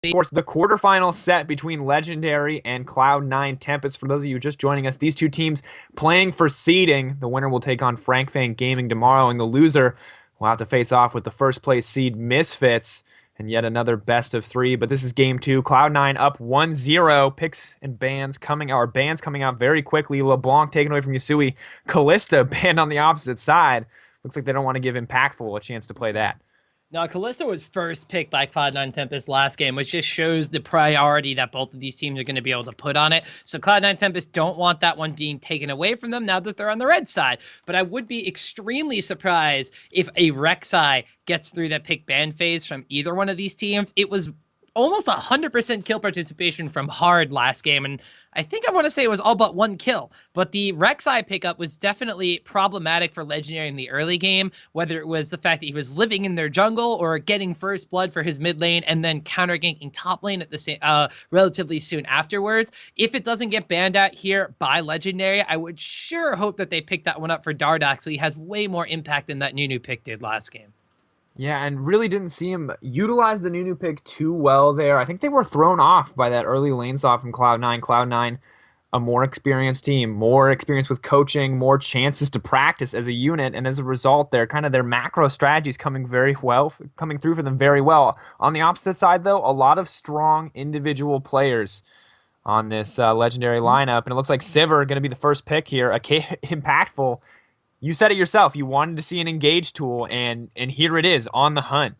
Of course, the quarterfinal set between Legendary and Cloud9 Tempest. For those of you just joining us, these two teams playing for seeding. The winner will take on Frank Fang Gaming tomorrow, and the loser will have to face off with the first place seed Misfits and yet another best of three. But this is game two. Cloud9 up 1-0. Picks and bans coming out very quickly. LeBlanc taken away from Yasui. Callista banned on the opposite side. Looks like they don't want to give Impactful a chance to play that. Now, Callisto was first picked by Cloud9 Tempest last game, which just shows the priority that both of these teams are going to be able to put on it. So Cloud9 Tempest don't want that one being taken away from them now that they're on the red side. But I would be extremely surprised if a Rek'Sai gets through that pick ban phase from either one of these teams. It was almost 100% kill participation from Hard last game, and I think I want to say it was all but one kill. But the Rek'Sai pickup was definitely problematic for Legendary in the early game, whether it was the fact that he was living in their jungle or getting first blood for his mid lane and then counter ganking top lane at the same relatively soon afterwards. If it doesn't get banned out here by Legendary, I would sure hope that they pick that one up for Dardoch, so he has way more impact than that Nunu pick did last game. Yeah, and really didn't see him utilize the Nunu pick too well there. I think they were thrown off by that early lane saw from Cloud9. Cloud9, a more experienced team, more experience with coaching, more chances to practice as a unit, and as a result, their macro strategies coming through for them very well. On the opposite side, though, a lot of strong individual players on this Legendary lineup, and it looks like Sivir going to be the first pick here, impactful. You said it yourself. You wanted to see an engage tool, and here it is on the hunt.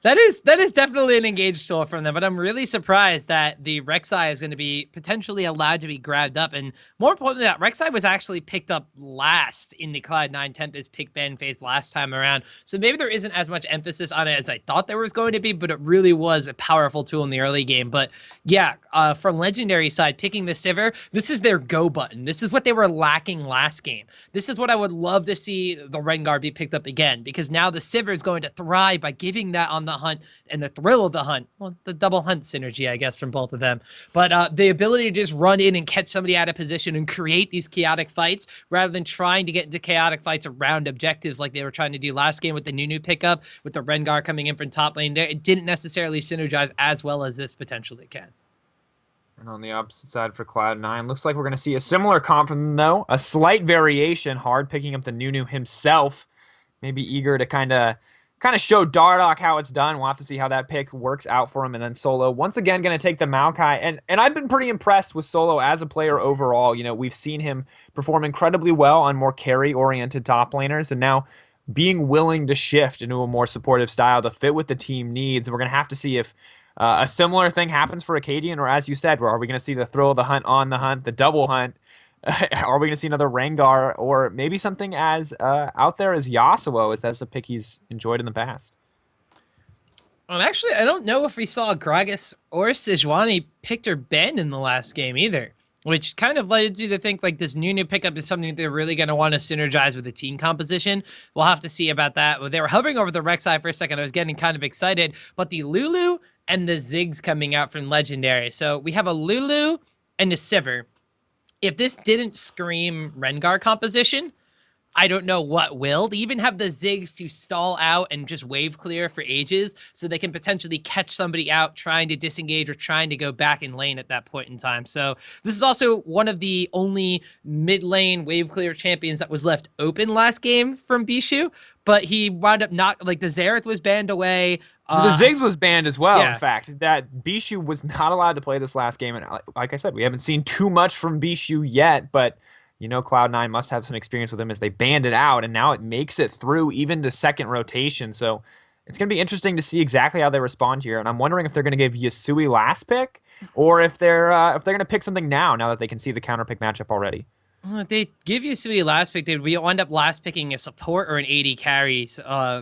That is definitely an engaged tool from them, but I'm really surprised that the Rek'Sai is going to be potentially allowed to be grabbed up, and more importantly, that Rek'Sai was actually picked up last in the Cloud9 Tempest pick ban phase last time around, so maybe there isn't as much emphasis on it as I thought there was going to be, but it really was a powerful tool in the early game. But yeah, from Legendary side, picking the Sivir, this is their go button. This is what they were lacking last game. This is what I would love to see the Rengar be picked up again, because now the Sivir is going to thrive by giving that on the hunt and the thrill of the hunt. Well, the double hunt synergy, I guess, from both of them. But the ability to just run in and catch somebody out of position and create these chaotic fights rather than trying to get into chaotic fights around objectives like they were trying to do last game with the Nunu pickup, with the Rengar coming in from top lane there. It didn't necessarily synergize as well as this potentially can. And on the opposite side for Cloud9, looks like we're going to see a similar comp from them, though. A slight variation. Hard picking up the Nunu himself. Maybe eager to kind of show Dardoch how it's done. We'll have to see how that pick works out for him. And then Solo, once again, going to take the Maokai. And I've been pretty impressed with Solo as a player overall. You know, we've seen him perform incredibly well on more carry-oriented top laners. And now being willing to shift into a more supportive style to fit what the team needs. And we're going to have to see if a similar thing happens for Acadian, or as you said, are we going to see the thrill of the hunt on the hunt, the double hunt? Are we going to see another Rengar, or maybe something as out there as Yasuo, as that's a pick he's enjoyed in the past? Actually, I don't know if we saw Gragas or Sejuani picked or banned in the last game either, which kind of led you to think like this Nunu pickup is something they're really going to want to synergize with the team composition. We'll have to see about that. They were hovering over the Rek'Sai for a second. I was getting kind of excited, but the Lulu and the Ziggs coming out from Legendary. So we have a Lulu and a Sivir. If this didn't scream Rengar composition, I don't know what will. They even have the Ziggs to stall out and just wave clear for ages, so they can potentially catch somebody out trying to disengage or trying to go back in lane at that point in time. So this is also one of the only mid lane wave clear champions that was left open last game from Bishu, but he wound up not, like the Xerath was banned away. The Ziggs was banned as well, yeah. In fact. That Bishu was not allowed to play this last game. And like I said, we haven't seen too much from Bishu yet, but you know Cloud9 must have some experience with him as they banned it out, and now it makes it through even to second rotation. So it's going to be interesting to see exactly how they respond here. And I'm wondering if they're going to give Yasui last pick, or if they're going to pick something now that they can see the counter pick matchup already. If they give Yasui last pick, they'd end up last picking a support or an AD carry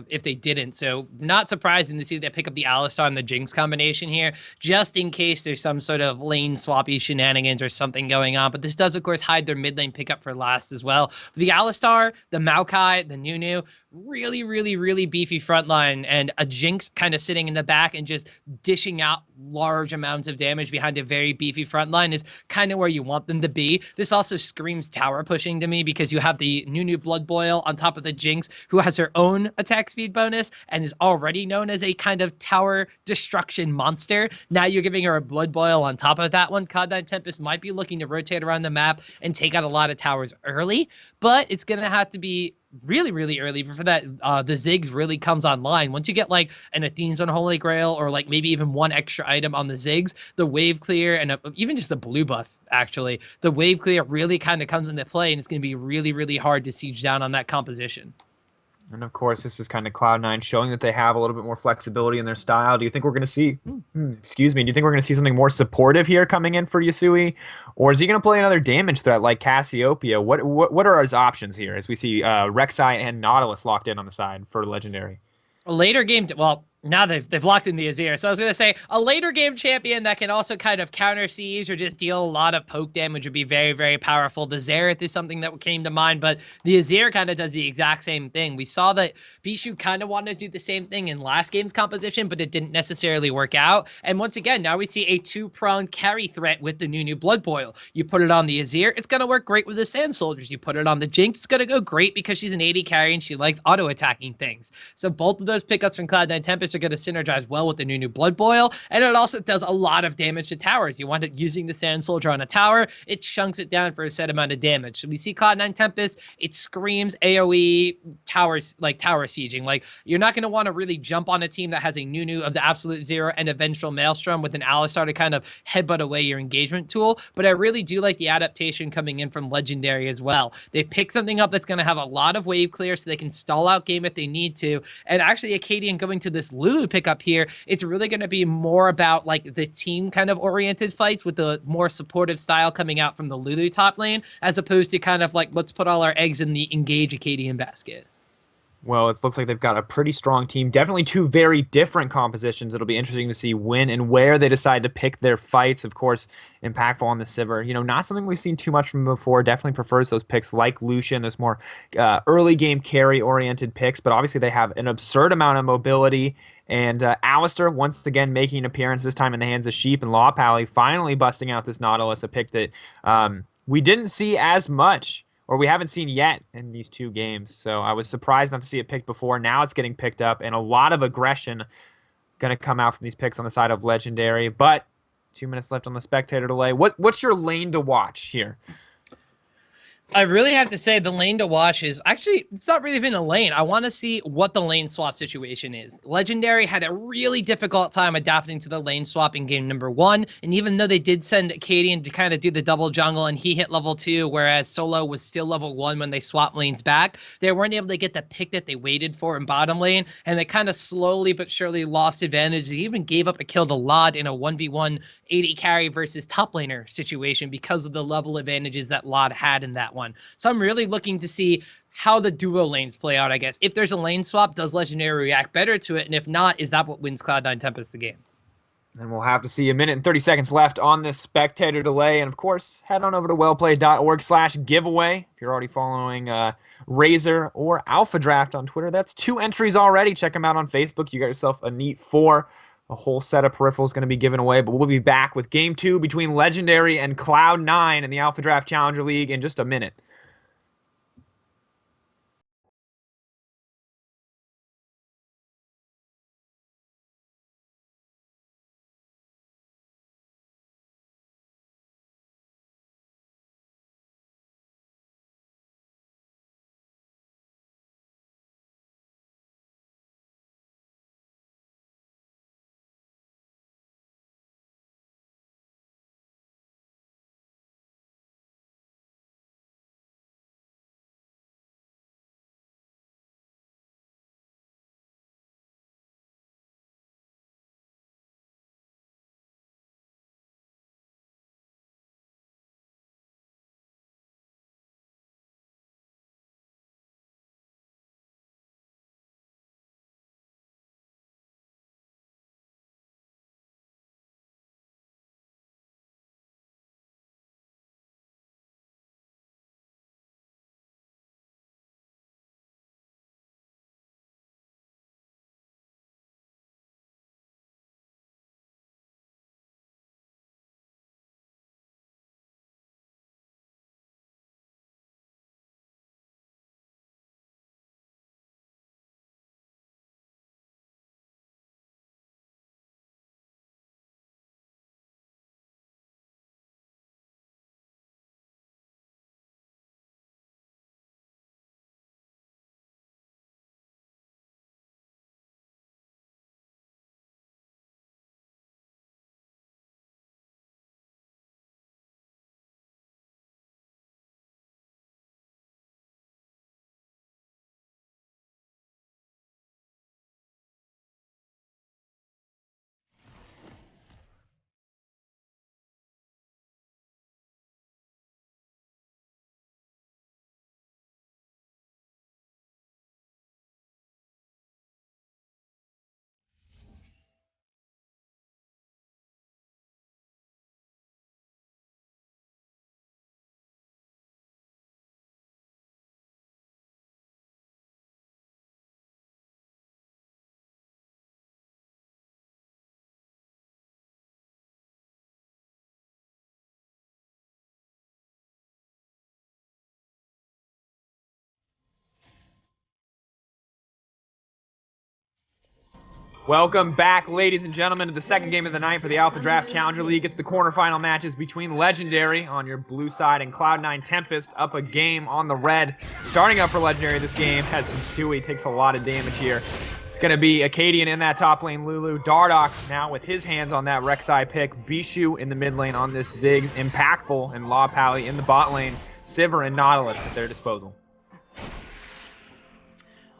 if they didn't. So not surprising to see they pick up the Alistar and the Jinx combination here, just in case there's some sort of lane swappy shenanigans or something going on. But this does, of course, hide their mid lane pickup for last as well. The Alistar, the Maokai, the Nunu, really, really, really beefy front line and a Jinx kind of sitting in the back and just dishing out large amounts of damage behind a very beefy front line is kind of where you want them to be. This also screams tower pushing to me because you have the Nunu Blood Boil on top of the Jinx, who has her own attack speed bonus and is already known as a kind of tower destruction monster. Now you're giving her a Blood Boil on top of that one. Cloud9 Tempest might be looking to rotate around the map and take out a lot of towers early, but it's going to have to be really, really early before that the Ziggs really comes online. Once you get like an Athene's Unholy Grail or like maybe even one extra item on the Ziggs, the wave clear and even just a blue buff, actually, the wave clear really kind of comes into play, and it's going to be really, really hard to siege down on that composition. And of course, this is kind of Cloud9 showing that they have a little bit more flexibility in their style. Do you think we're going to see, excuse me, do you think we're going to see something more supportive here coming in for Yasui? Or is he going to play another damage threat like Cassiopeia? What are his options here as we see Rek'Sai and Nautilus locked in on the side for Legendary? A later game, well, now they've locked in the Azir. So I was going to say a later game champion that can also kind of counter siege or just deal a lot of poke damage would be very, very powerful. The Xerath is something that came to mind, but the Azir kind of does the exact same thing. We saw that Bishu kind of wanted to do the same thing in last game's composition, but it didn't necessarily work out. And once again, now we see a two-pronged carry threat with the Nunu Blood Boil. You put it on the Azir, it's going to work great with the Sand Soldiers. You put it on the Jinx, it's going to go great because she's an AD carry and she likes auto-attacking things. So both of those pickups from Cloud9 Tempest are going to synergize well with the Nunu Blood Boil, and it also does a lot of damage to towers. You want it using the Sand Soldier on a tower, it chunks it down for a set amount of damage. So we see Cloud9 Tempest, it screams AoE towers, like tower sieging. Like, you're not going to want to really jump on a team that has a Nunu of the Absolute Zero and a Vengeful Maelstrom with an Alistar to kind of headbutt away your engagement tool, but I really do like the adaptation coming in from Legendary as well. They pick something up that's going to have a lot of wave clear so they can stall out game if they need to, and actually Acadian going to this Lulu pick up here, it's really going to be more about like the team kind of oriented fights with the more supportive style coming out from the Lulu top lane, as opposed to kind of like, let's put all our eggs in the engage Acadian basket. Well, it looks like they've got a pretty strong team. Definitely two very different compositions. It'll be interesting to see when and where they decide to pick their fights. Of course, impactful on the Sivir. You know, not something we've seen too much from before. Definitely prefers those picks like Lucian, those more early game carry-oriented picks. But obviously, they have an absurd amount of mobility. And Alistair, once again, making an appearance, this time in the hands of Sheep and Law Pally, finally busting out this Nautilus, a pick that we didn't see as much, or we haven't seen yet in these two games. So I was surprised not to see it picked before. Now it's getting picked up, and a lot of aggression going to come out from these picks on the side of Legendary. But 2 minutes left on the spectator delay. What's your lane to watch here? I really have to say the lane to watch is actually, it's not really even a lane. I want to see what the lane swap situation is. Legendary had a really difficult time adapting to the lane swap in game number 1. And even though they did send Acadian to kind of do the double jungle and he hit level 2, whereas Solo was still level 1 when they swapped lanes back, they weren't able to get the pick that they waited for in bottom lane. And they kind of slowly but surely lost advantage. They even gave up a kill to Lod in a 1v1 AD carry versus top laner situation because of the level advantages that Lod had in that one. So I'm really looking to see how the duo lanes play out, I guess. If there's a lane swap, does Legendary react better to it? And if not, is that what wins Cloud9 Tempest the game? And we'll have to see. A minute and 30 seconds left on this spectator delay. And of course, head on over to wellplay.org/giveaway. If you're already following Razor or AlphaDraft on Twitter, that's 2 entries already. Check them out on Facebook. You got yourself a neat 4. A whole set of peripherals going to be given away, but we'll be back with Game 2 between Legendary and Cloud9 in the AlphaDraft Challenger League in just a minute. Welcome back, ladies and gentlemen, to the second game of the night for the AlphaDraft Challenger League. It's the quarterfinal matches between Legendary on your blue side and Cloud9 Tempest up a game on the red. Starting up for Legendary this game as Sui takes a lot of damage here. It's going to be Acadian in that top lane, Lulu. Dardoch now with his hands on that Rek'Sai pick. Bishu in the mid lane on this Ziggs. Impactful and Law Pally in the bot lane. Sivir and Nautilus at their disposal.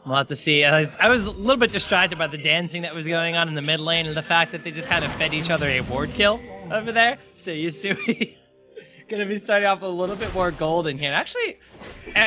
We'll have to see. I was a little bit distracted by the dancing that was going on in the mid lane and the fact that they just kind of fed each other a ward kill over there. So Yasui gonna be starting off with a little bit more golden here. Actually,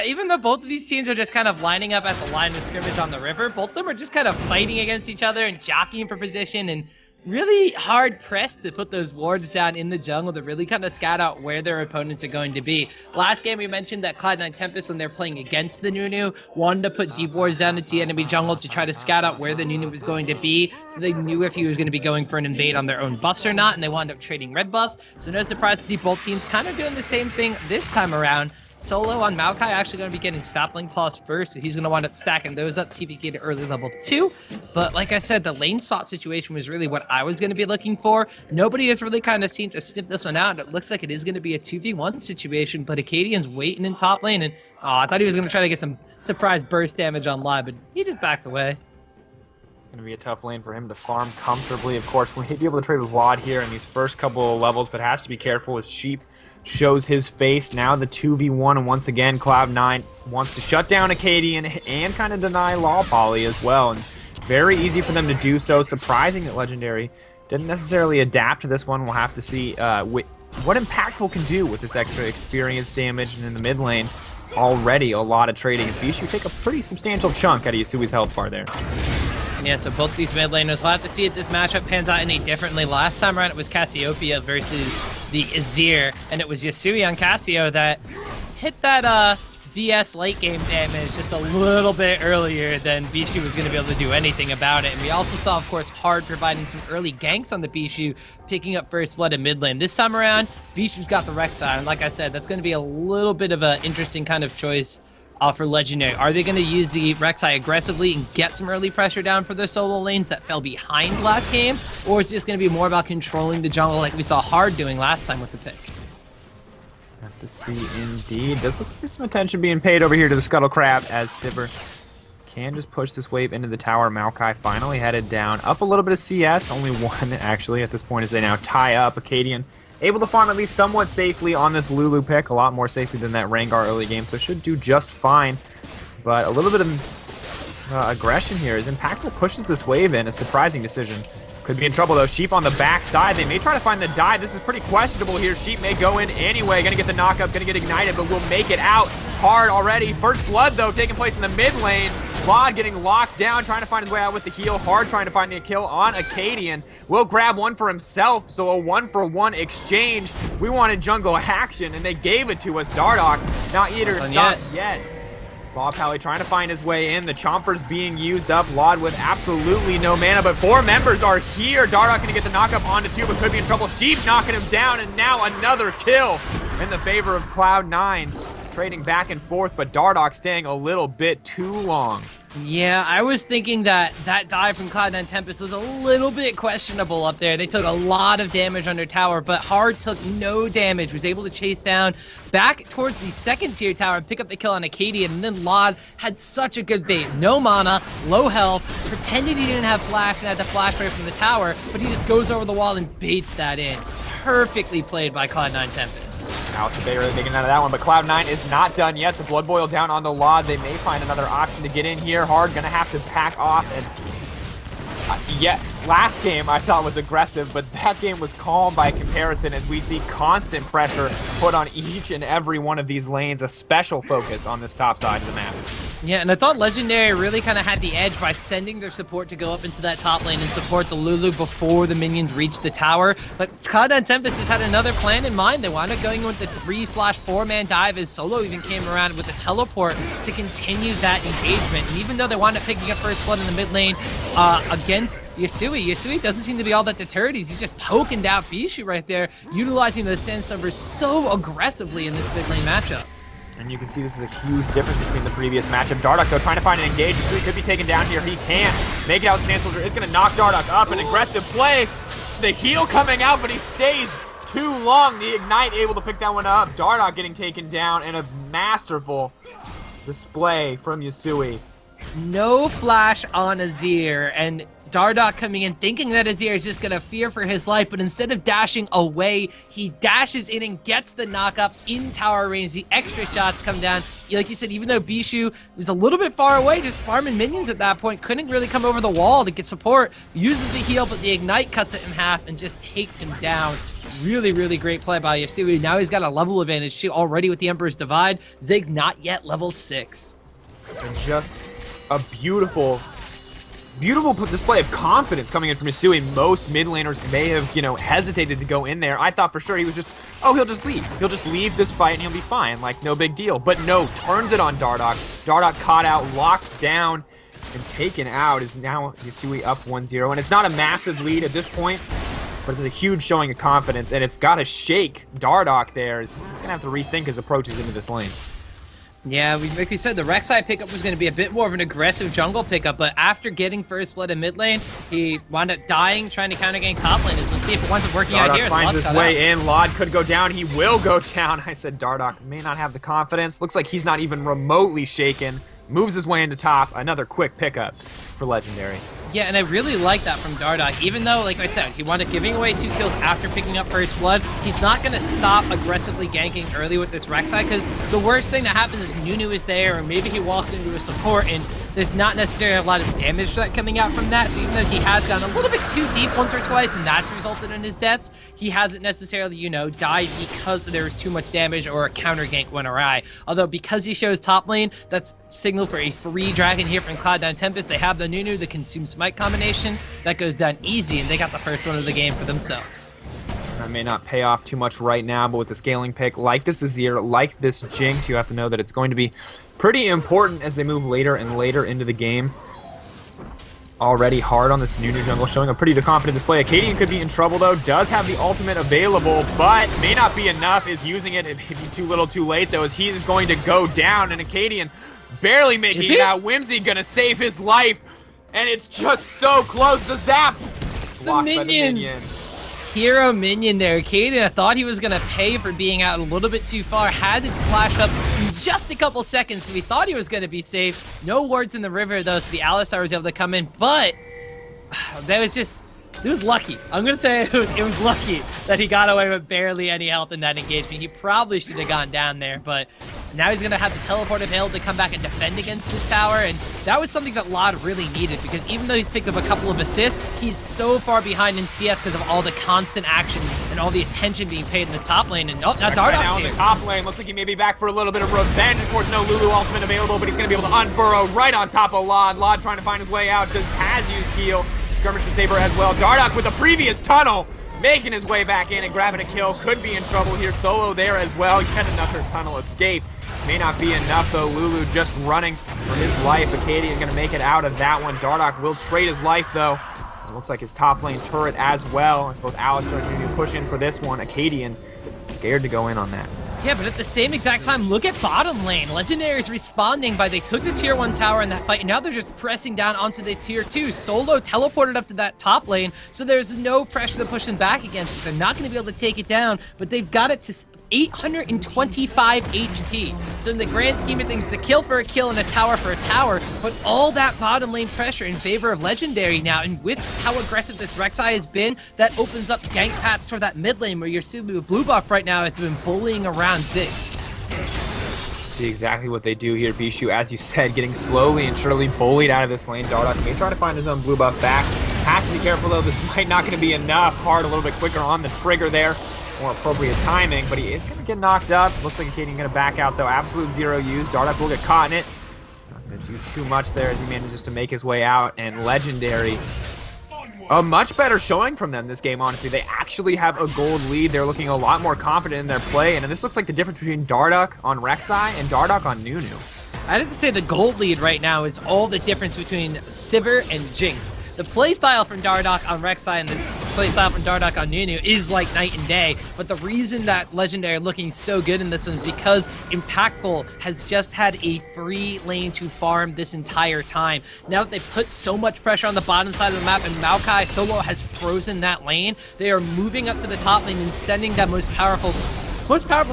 even though both of these teams are just kind of lining up at the line of scrimmage on the river, both of them are just kind of fighting against each other and jockeying for position and really hard pressed to put those wards down in the jungle to really kind of scout out where their opponents are going to be. Last game we mentioned that Cloud9 Tempest, when they're playing against the Nunu, wanted to put deep wards down into the enemy jungle to try to scout out where the Nunu was going to be, so they knew if he was going to be going for an invade on their own buffs or not, and they wound up trading red buffs. So no surprise to see both teams kind of doing the same thing this time around. Solo on Maokai actually going to be getting sapling toss first, so he's going to wind up stacking those up, TPK to early level 2. But like I said, the lane slot situation was really what I was going to be looking for. Nobody has really kind of seemed to sniff this one out. It looks like it is going to be a 2v1 situation, but Acadian's waiting in top lane, and I thought he was going to try to get some surprise burst damage on live, but he just backed away. Going to be a tough lane for him to farm comfortably. Of course, we'll be able to trade with Wad here in these first couple of levels, but has to be careful as Sheep shows his face. Now the 2v1, and once again, Cloud9 wants to shut down Acadian and kind of deny Law Poly as well. And very easy for them to do so. Surprising that Legendary didn't necessarily adapt to this one. We'll have to see what Impactful can do with this extra experience damage. And in the mid lane, already a lot of trading. Bishu take a pretty substantial chunk out of Yasui's health bar there. Yeah, so both these mid laners, we'll have to see if this matchup pans out any differently. Last time around, it was Cassiopeia versus the Azir, and it was Yasui on Cassio that hit that BS late game damage just a little bit earlier than Bishu was going to be able to do anything about it. And we also saw, of course, Hard providing some early ganks on the Bishu, picking up first blood in mid lane. This time around, Bishu's got the Rek'Sai, and like I said, that's going to be a little bit of an interesting kind of choice for Legendary. Are they going to use the Rek'Sai aggressively and get some early pressure down for their solo lanes that fell behind last game? Or is it just going to be more about controlling the jungle like we saw Hard doing last time with the pick? Have to see indeed. Does look like there's some attention being paid over here to the Scuttle Crab as Sivir can just push this wave into the tower. Maokai finally headed down. Up a little bit of CS. Only one actually at this point as they now tie up. Acadian able to farm at least somewhat safely on this Lulu pick, a lot more safely than that Rengar early game, so should do just fine. But a little bit of aggression here as Impactful pushes this wave in, a surprising decision. Could be in trouble though. Sheep on the back side, they may try to find the dive. This is pretty questionable here. Sheep may go in anyway, gonna get the knockup, gonna get ignited, but will make it out. Hard already. First blood though taking place in the mid lane. Lod getting locked down, trying to find his way out with the heal. Hard trying to find the kill on Acadian. Will grab one for himself, so a 1-for-1 exchange. We wanted jungle action, and they gave it to us. Dardoch not either stopped yet. Law Pally trying to find his way in. The Chomper's being used up. Lod with absolutely no mana, but 4 members are here. Dardoch gonna get the knockup onto 2, but could be in trouble. Sheep knocking him down, and now another kill in the favor of Cloud9. Trading back and forth, but Dardoch staying a little bit too long. Yeah, I was thinking that dive from Cloud9 Tempest was a little bit questionable up there. They took a lot of damage under tower, but Hard took no damage, was able to chase down back towards the second tier tower and pick up the kill on Acadian, and then Lod had such a good bait. No mana, low health, pretended he didn't have flash and had the flash right from the tower, but he just goes over the wall and baits that in. Perfectly played by Cloud9 Tempest. Alpha Bay really digging out of that one, but Cloud9 is not done yet. The Blood Boil down on the Lod. They may find another option to get in here. Hard gonna have to pack off, and yeah, last game I thought was aggressive, but that game was calm by comparison as we see constant pressure put on each and every one of these lanes, a special focus on this top side of the map. Yeah, and I thought Legendary really kind of had the edge by sending their support to go up into that top lane and support the Lulu before the minions reached the tower. But Cloud9 Tempest has had another plan in mind. They wound up going with the 3/4-man dive as Solo even came around with the teleport to continue that engagement. And even though they wound up picking up first blood in the mid lane against Yasui doesn't seem to be all that deterred. He's just poking down Bishu right there, utilizing the Sandstormers so aggressively in this mid lane matchup. And you can see this is a huge difference between the previous matchup. Dardoch, though, trying to find an engage. So he could be taken down here. He can't make it out. Sand Soldier is going to knock Dardoch up. An aggressive play. The heal coming out, but he stays too long. The Ignite able to pick that one up. Dardoch getting taken down, and a masterful display from Yasui. No flash on Azir, and Dardoch coming in thinking that Azir is just going to fear for his life, but instead of dashing away, he dashes in and gets the knock-up in tower range. The extra shots come down. Like you said, even though Bishu was a little bit far away, just farming minions at that point, couldn't really come over the wall to get support, uses the heal, but the Ignite cuts it in half and just takes him down. Really, really great play by Yasui. Now he's got a level advantage too already with the Emperor's Divide. Zig's not yet level 6. And just a beautiful display of confidence coming in from Yasui. Most mid laners may have, hesitated to go in there. I thought for sure he was just, he'll just leave. He'll just leave this fight and he'll be fine. Like, no big deal. But no, turns it on Dardoch. Dardoch caught out, locked down, and taken out. Is now Yasui up 1-0. And it's not a massive lead at this point, but it's a huge showing of confidence. And it's got to shake Dardoch there. He's going to have to rethink his approaches into this lane. Yeah, like we said, the Rek'Sai pickup was going to be a bit more of an aggressive jungle pickup, but after getting first blood in mid lane, he wound up dying trying to counter gang top lane. Let's see if it winds up working out here. Finds his way in. Lod could go down. He will go down. I said Dardoch may not have the confidence. Looks like he's not even remotely shaken. Moves his way into top. Another quick pickup for Legendary. Yeah, and I really like that from Dardoch. Even though, like I said, he wound up giving away 2 kills after picking up first blood, he's not going to stop aggressively ganking early with this Rek'Sai, because the worst thing that happens is Nunu is there, or maybe he walks into a support, and there's not necessarily a lot of damage threat coming out from that. So even though he has gone a little bit too deep once or twice, and that's resulted in his deaths, he hasn't necessarily, died because there was too much damage or a counter gank went awry. Although because he shows top lane, that's signal for a free dragon here from Cloud9 Tempest. They have the Nunu, the Consume Smite combination. That goes down easy, and they got the first one of the game for themselves. That may not pay off too much right now, but with the scaling pick, like this Azir, like this Jinx, you have to know that it's going to be pretty important as they move later and later into the game. Already hard on this Nunu jungle, showing a pretty confident display. Acadian could be in trouble, though. Does have the ultimate available, but may not be enough. Is using it. It may be too little too late, though, as he is going to go down. And Acadian barely making it out. Whimsy going to save his life. And it's just so close. The zap. The minion. Hero minion there. Acadian thought he was going to pay for being out a little bit too far. Had to flash up in just a couple seconds, so we thought he was going to be safe. No wards in the river, though, so the Alistar was able to come in. But that was just... it was lucky. I'm going to say it was lucky that he got away with barely any health in that engagement. He probably should have gone down there, but now he's going to have the teleport available to come back and defend against this tower, and that was something that Lod really needed, because even though he's picked up a couple of assists, he's so far behind in CS because of all the constant action and all the attention being paid in the top lane. And now Dardoch's in the top lane. Looks like he may be back for a little bit of revenge. Of course, no Lulu ultimate available, but he's going to be able to unburrow right on top of Lod. Lod trying to find his way out. Has used heal. Skirmish to Saber as well. Dardoch with the previous tunnel, making his way back in and grabbing a kill. Could be in trouble here. Solo there as well. Yet another tunnel escape. May not be enough, though. Lulu just running for his life. Acadian is going to make it out of that one. Dardoch will trade his life, though. It looks like his top lane turret as well. As both Alistar and Nunu push in for this one. Acadian scared to go in on that. Yeah, but at the same exact time, look at bottom lane. Legendary is responding by they took the tier 1 tower in that fight, and now they're just pressing down onto the tier 2. Solo teleported up to that top lane, so there's no pressure to push them back against it. They're not going to be able to take it down, but they've got it to 825 HP. So in the grand scheme of things, it's a kill for a kill and a tower for a tower, but all that bottom lane pressure in favor of Legendary now, and with how aggressive this Rek'Sai has been, that opens up gank paths toward that mid lane where you're seeing with blue buff right now has been bullying around Ziggs. See exactly what they do here. Bishu, as you said, getting slowly and surely bullied out of this lane. Dardoch may try to find his own blue buff back. Has to be careful, though. This might not going to be enough. Hard a little bit quicker on the trigger there. More appropriate timing, but he is going to get knocked up. Looks like Acadian going to back out, though. Absolute zero use. Dardoch will get caught in it. Not going to do too much there as he manages to make his way out. And Legendary, a much better showing from them this game, honestly. They actually have a gold lead. They're looking a lot more confident in their play. And this looks like the difference between Dardoch on Rek'Sai and Dardoch on Nunu. I'd have to say the gold lead right now is all the difference between Sivir and Jinx. The playstyle from Dardoch on Rek'Sai and the playstyle from Dardoch on Nunu is like night and day, but the reason that Legendary are looking so good in this one is because Impactful has just had a free lane to farm this entire time. Now that they put so much pressure on the bottom side of the map and Maokai Solo has frozen that lane, they are moving up to the top lane and sending that most powerful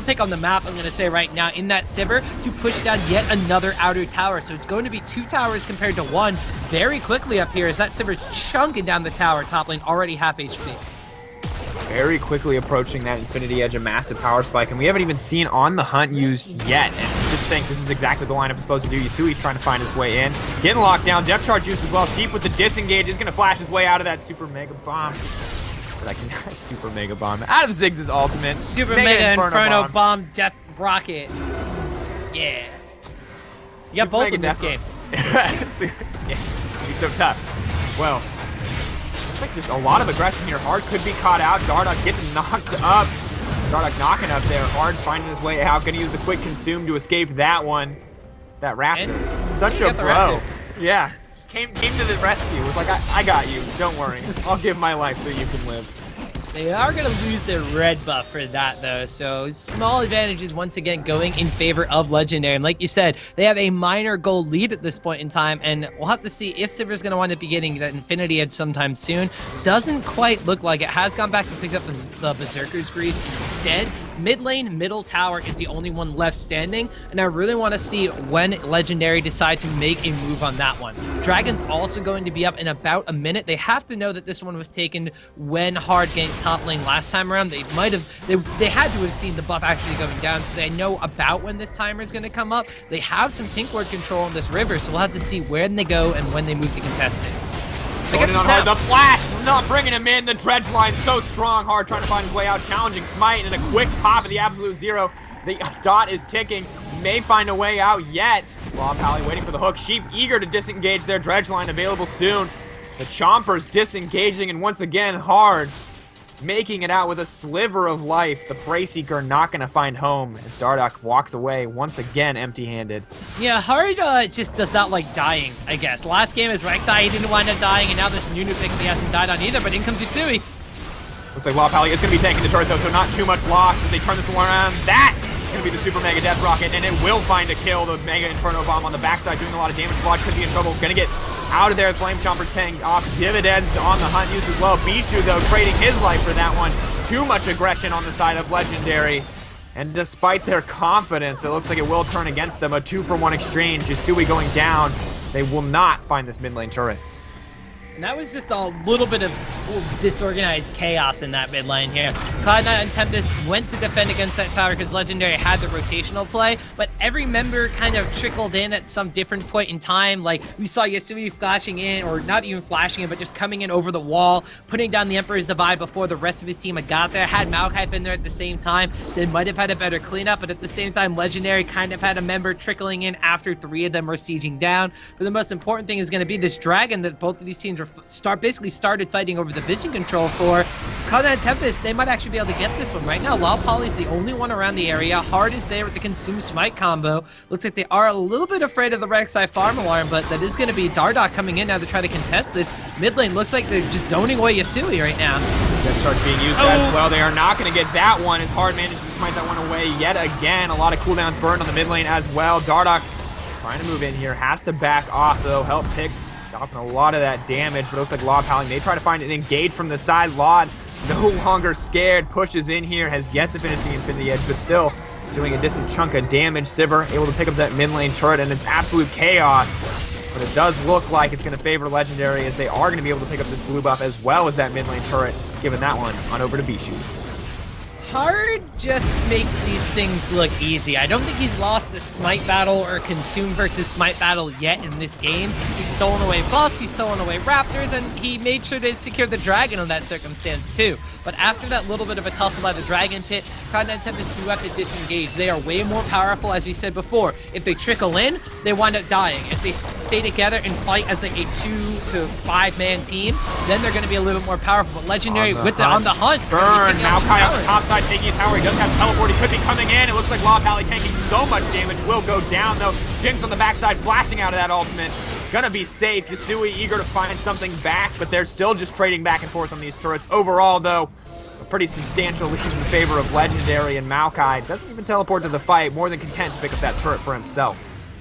pick on the map, I'm going to say right now, in that Sivir to push down yet another outer tower. So it's going to be 2 towers compared to 1 very quickly up here as that Sivir chunking down the tower, top lane already half HP. Very quickly approaching that Infinity Edge, a massive power spike, and we haven't even seen On the Hunt used yet. And just think this is exactly the lineup is supposed to do. Yasui trying to find his way in. Getting locked down, depth charge use as well. Sheep with the disengage is going to flash his way out of that super mega bomb. But I can super mega bomb out of Ziggs' ultimate. Super mega Inferno bomb, Death Rocket. Yeah. You got both in this game. Yeah, it'd be so tough. Well, looks like just a lot of aggression here. Hard could be caught out. Dardoch getting knocked up. Dardoch knocking up there. Hard finding his way out. Gonna use the quick consume to escape that one. That Raptor. Such a bro. Yeah. Came to the rescue. Was like, I got you. Don't worry. I'll give my life so you can live. They are going to lose their red buff for that, though. So small advantages once again going in favor of Legendary. And like you said, they have a minor gold lead at this point in time. And we'll have to see if Sivir's going to wind up getting that Infinity Edge sometime soon. Doesn't quite look like it. Has gone back and picked up the Berserker's Greaves instead. Mid lane, middle tower is the only one left standing, and I really want to see when Legendary decide to make a move on that one. Dragon's also going to be up in about a minute. They have to know that this one was taken when Hard gained top lane last time around. They might have, they had to have seen the buff actually going down, so they know about when this timer is going to come up. They have some pink ward control on this river, so we'll have to see when they go and when they move to contest it. Going in on Hard, the flash, not bringing him in. The dredge line so strong. Hard trying to find his way out, challenging Smite, and a quick pop of the absolute zero. The dot is ticking, may find a way out yet. Law Pally waiting for the hook. Sheep eager to disengage their dredge line, available soon. The Chompers disengaging, and once again, Hard making it out with a sliver of life. The Prey Seeker not going to find home as Dardoch walks away once again empty-handed. Yeah, Hard just does not like dying, I guess. Last game is Rek'Sai, he didn't wind up dying, and now this Nunu pick he hasn't died on either, but in comes Yasui. Looks like Law Pally is going to be taking the turret though, so not too much loss as they turn this one around. That is going to be the Super Mega Death Rocket, and it will find a kill. The Mega Inferno Bomb on the backside doing a lot of damage. Vlog could be in trouble. Going to get out of there. Flame Chompers paying off dividends On the Hunt used as well. Bichu, though, trading his life for that one. Too much aggression on the side of Legendary. And despite their confidence, it looks like it will turn against them. A 2-for-1 exchange. Yasui going down. They will not find this mid lane turret. And that was just a little bit of disorganized chaos in that mid lane here. Cloud9 and Tempest went to defend against that tower because Legendary had the rotational play, but every member kind of trickled in at some different point in time. Like, we saw Yasui flashing in, or not even flashing in, but just coming in over the wall, putting down the Emperor's Divide before the rest of his team had got there. Had Maokai been there at the same time, they might have had a better cleanup, but at the same time, Legendary kind of had a member trickling in after 3 of them were sieging down. But the most important thing is going to be this dragon that both of these teams basically started fighting over the vision control for. Cloud9 and Tempest, they might actually be able to get this one right now. Lao Poly's the only one around the area. Hard is there with the Consume Smite combo. Looks like they are a little bit afraid of the Rek'Sai farm alarm, but that is going to be Dardoch coming in now to try to contest this. Mid lane looks like they're just zoning away Yasui right now. Death Charge being used as well. They are not going to get that one as Hard manages to smite that one away yet again. A lot of cooldowns burned on the mid lane as well. Dardoch trying to move in here. Has to back off though. Help picks. Stopping a lot of that damage, but it looks like Laud Powling. They try to find an engage from the side. Laud no longer scared, pushes in here, has yet to finish the Infinity Edge, but still doing a decent chunk of damage. Sivir able to pick up that mid lane turret, and it's absolute chaos. But it does look like it's going to favor Legendary, as they are going to be able to pick up this blue buff as well as that mid lane turret, giving that one on over to Bichu. Hard just makes these things look easy. I don't think he's lost a Smite battle or a Consume versus Smite battle yet in this game. He's stolen away buffs, he's stolen away Raptors, and he made sure to secure the Dragon in that circumstance too. But after that little bit of a tussle by the Dragon Pit, Cloud9 and Tempest do have to disengage. They are way more powerful, as we said before. If they trickle in, they wind up dying. If they stay together and fight as like a 2 to 5 man team, then they're going to be a little bit more powerful. But Legendary on the hunt. Burn, Maokai on the top side taking his tower. He does have teleport. He could be coming in. It looks like Law Pally tanking so much damage. Will go down though. Jinx on the backside flashing out of that ultimate. gonna be safe. Yasui eager to find something back, but they're still just trading back and forth on these turrets. Overall, though, a pretty substantial lead in favor of Legendary, and Maokai doesn't even teleport to the fight, more than content to pick up that turret for himself.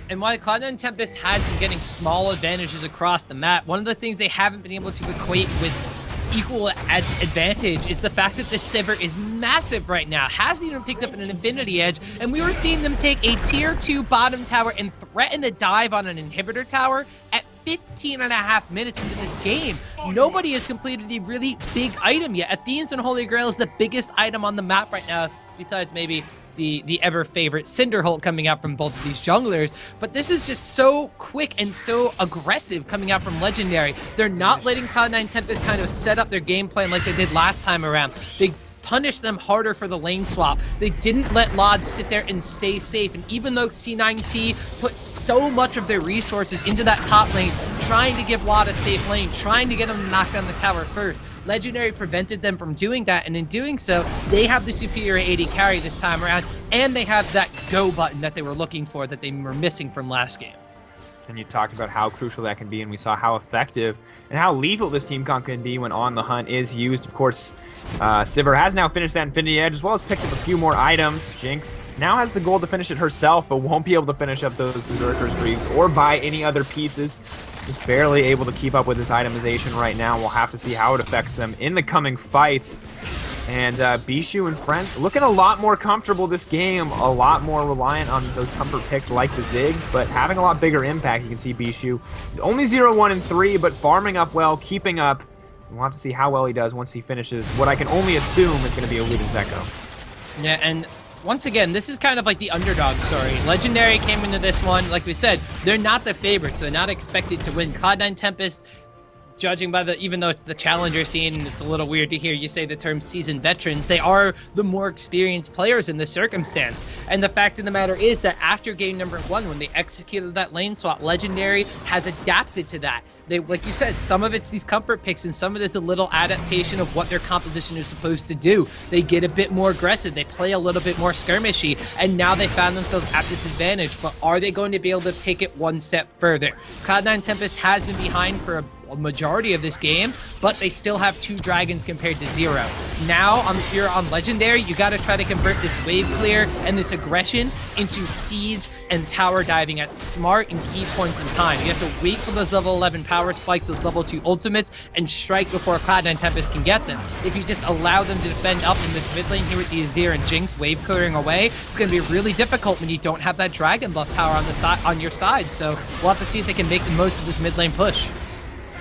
And while Cloud9 Tempest has been getting small advantages across the map, one of the things they haven't been able to equate with equal advantage is the fact that the Sivir is massive right now. Hasn't even picked up an Infinity Edge, and we were seeing them take a tier 2 bottom tower and threaten a dive on an inhibitor tower at 15.5 minutes into this game. Nobody has completed a really big item yet. Athene's and Holy Grail is the biggest item on the map right now, besides maybe the ever favorite Cinderholt coming out from both of these junglers, but this is just so quick and so aggressive coming out from Legendary. They're not letting Cloud9 Tempest kind of set up their game plan like they did last time around. They punished them harder for the lane swap. They didn't let LoD sit there and stay safe, and even though C9T put so much of their resources into that top lane, trying to give LoD a safe lane, trying to get them to knock down the tower first, Legendary prevented them from doing that, and in doing so, they have the superior AD carry this time around, and they have that go button that they were looking for that they were missing from last game. And you talked about how crucial that can be, and we saw how effective and how lethal this team comp can be when On the Hunt is used. Of course, Sivir has now finished that Infinity Edge, as well as picked up a few more items. Jinx now has the goal to finish it herself, but won't be able to finish up those Berserker's Greaves or buy any other pieces. Just barely able to keep up with this itemization right now. We'll have to see how it affects them in the coming fights. And Bishu and friends looking a lot more comfortable this game, a lot more reliant on those comfort picks like the Ziggs, but having a lot bigger impact. You can see Bishu, he's only 0-1-3, but farming up well, keeping up. We'll have to see how well he does once he finishes what I can only assume is going to be a Luden's Echo. Yeah, and once again, this is kind of like the underdog story. Legendary came into this one, like we said, they're not the favorites, so they're not expected to win. Cloud9 Tempest, judging by even though it's the challenger scene, and it's a little weird to hear you say the term seasoned veterans, they are the more experienced players in this circumstance. And the fact of the matter is that after game number 1, when they executed that lane swap, Legendary has adapted to that. They, like you said, some of it's these comfort picks, and some of it is a little adaptation of what their composition is supposed to do. They get a bit more aggressive, they play a little bit more skirmishy, and now they found themselves at this advantage. But are they going to be able to take it one step further? Cloud9 Tempest has been behind for a majority of this game, but they still have 2 dragons compared to 0. Now, if you're on Legendary, you got to try to convert this wave clear and this aggression into siege and tower diving at smart and key points in time. You have to wait for those level 11 power spikes, those level 2 ultimates, and strike before Cloud9 Tempest can get them. If you just allow them to defend up in this mid lane here with the Azir and Jinx wave clearing away, it's going to be really difficult when you don't have that dragon buff power on the on your side. So we'll have to see if they can make the most of this mid lane push.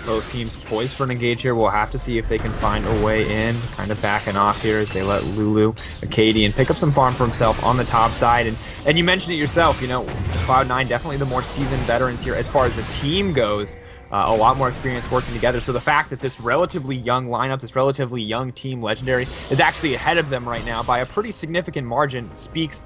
Both teams poised for an engage here. We'll have to see if they can find a way in, kind of backing off here as they let Lulu, Acadian, pick up some farm for himself on the top side. And you mentioned it yourself, you know, Cloud9 definitely the more seasoned veterans here as far as the team goes. A lot more experience working together. So the fact that this relatively young lineup, this relatively young team, Legendary, is actually ahead of them right now by a pretty significant margin speaks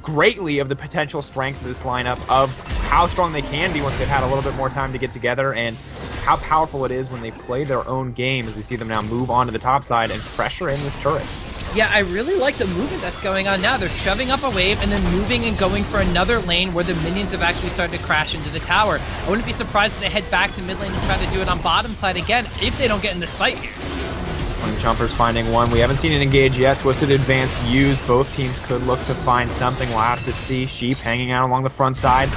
greatly of the potential strength of this lineup, of how strong they can be once they've had a little bit more time to get together, and how powerful it is when they play their own game, as we see them now move onto the top side and pressure in this turret. Yeah, I really like the movement that's going on now. They're shoving up a wave and then moving and going for another lane where the minions have actually started to crash into the tower. I wouldn't be surprised if they head back to mid lane and try to do it on bottom side again if they don't get in this fight here. Jumpers finding one. We haven't seen it engage yet. Twisted Advance used. Both teams could look to find something. We'll have to see. Sheep hanging out along the front side.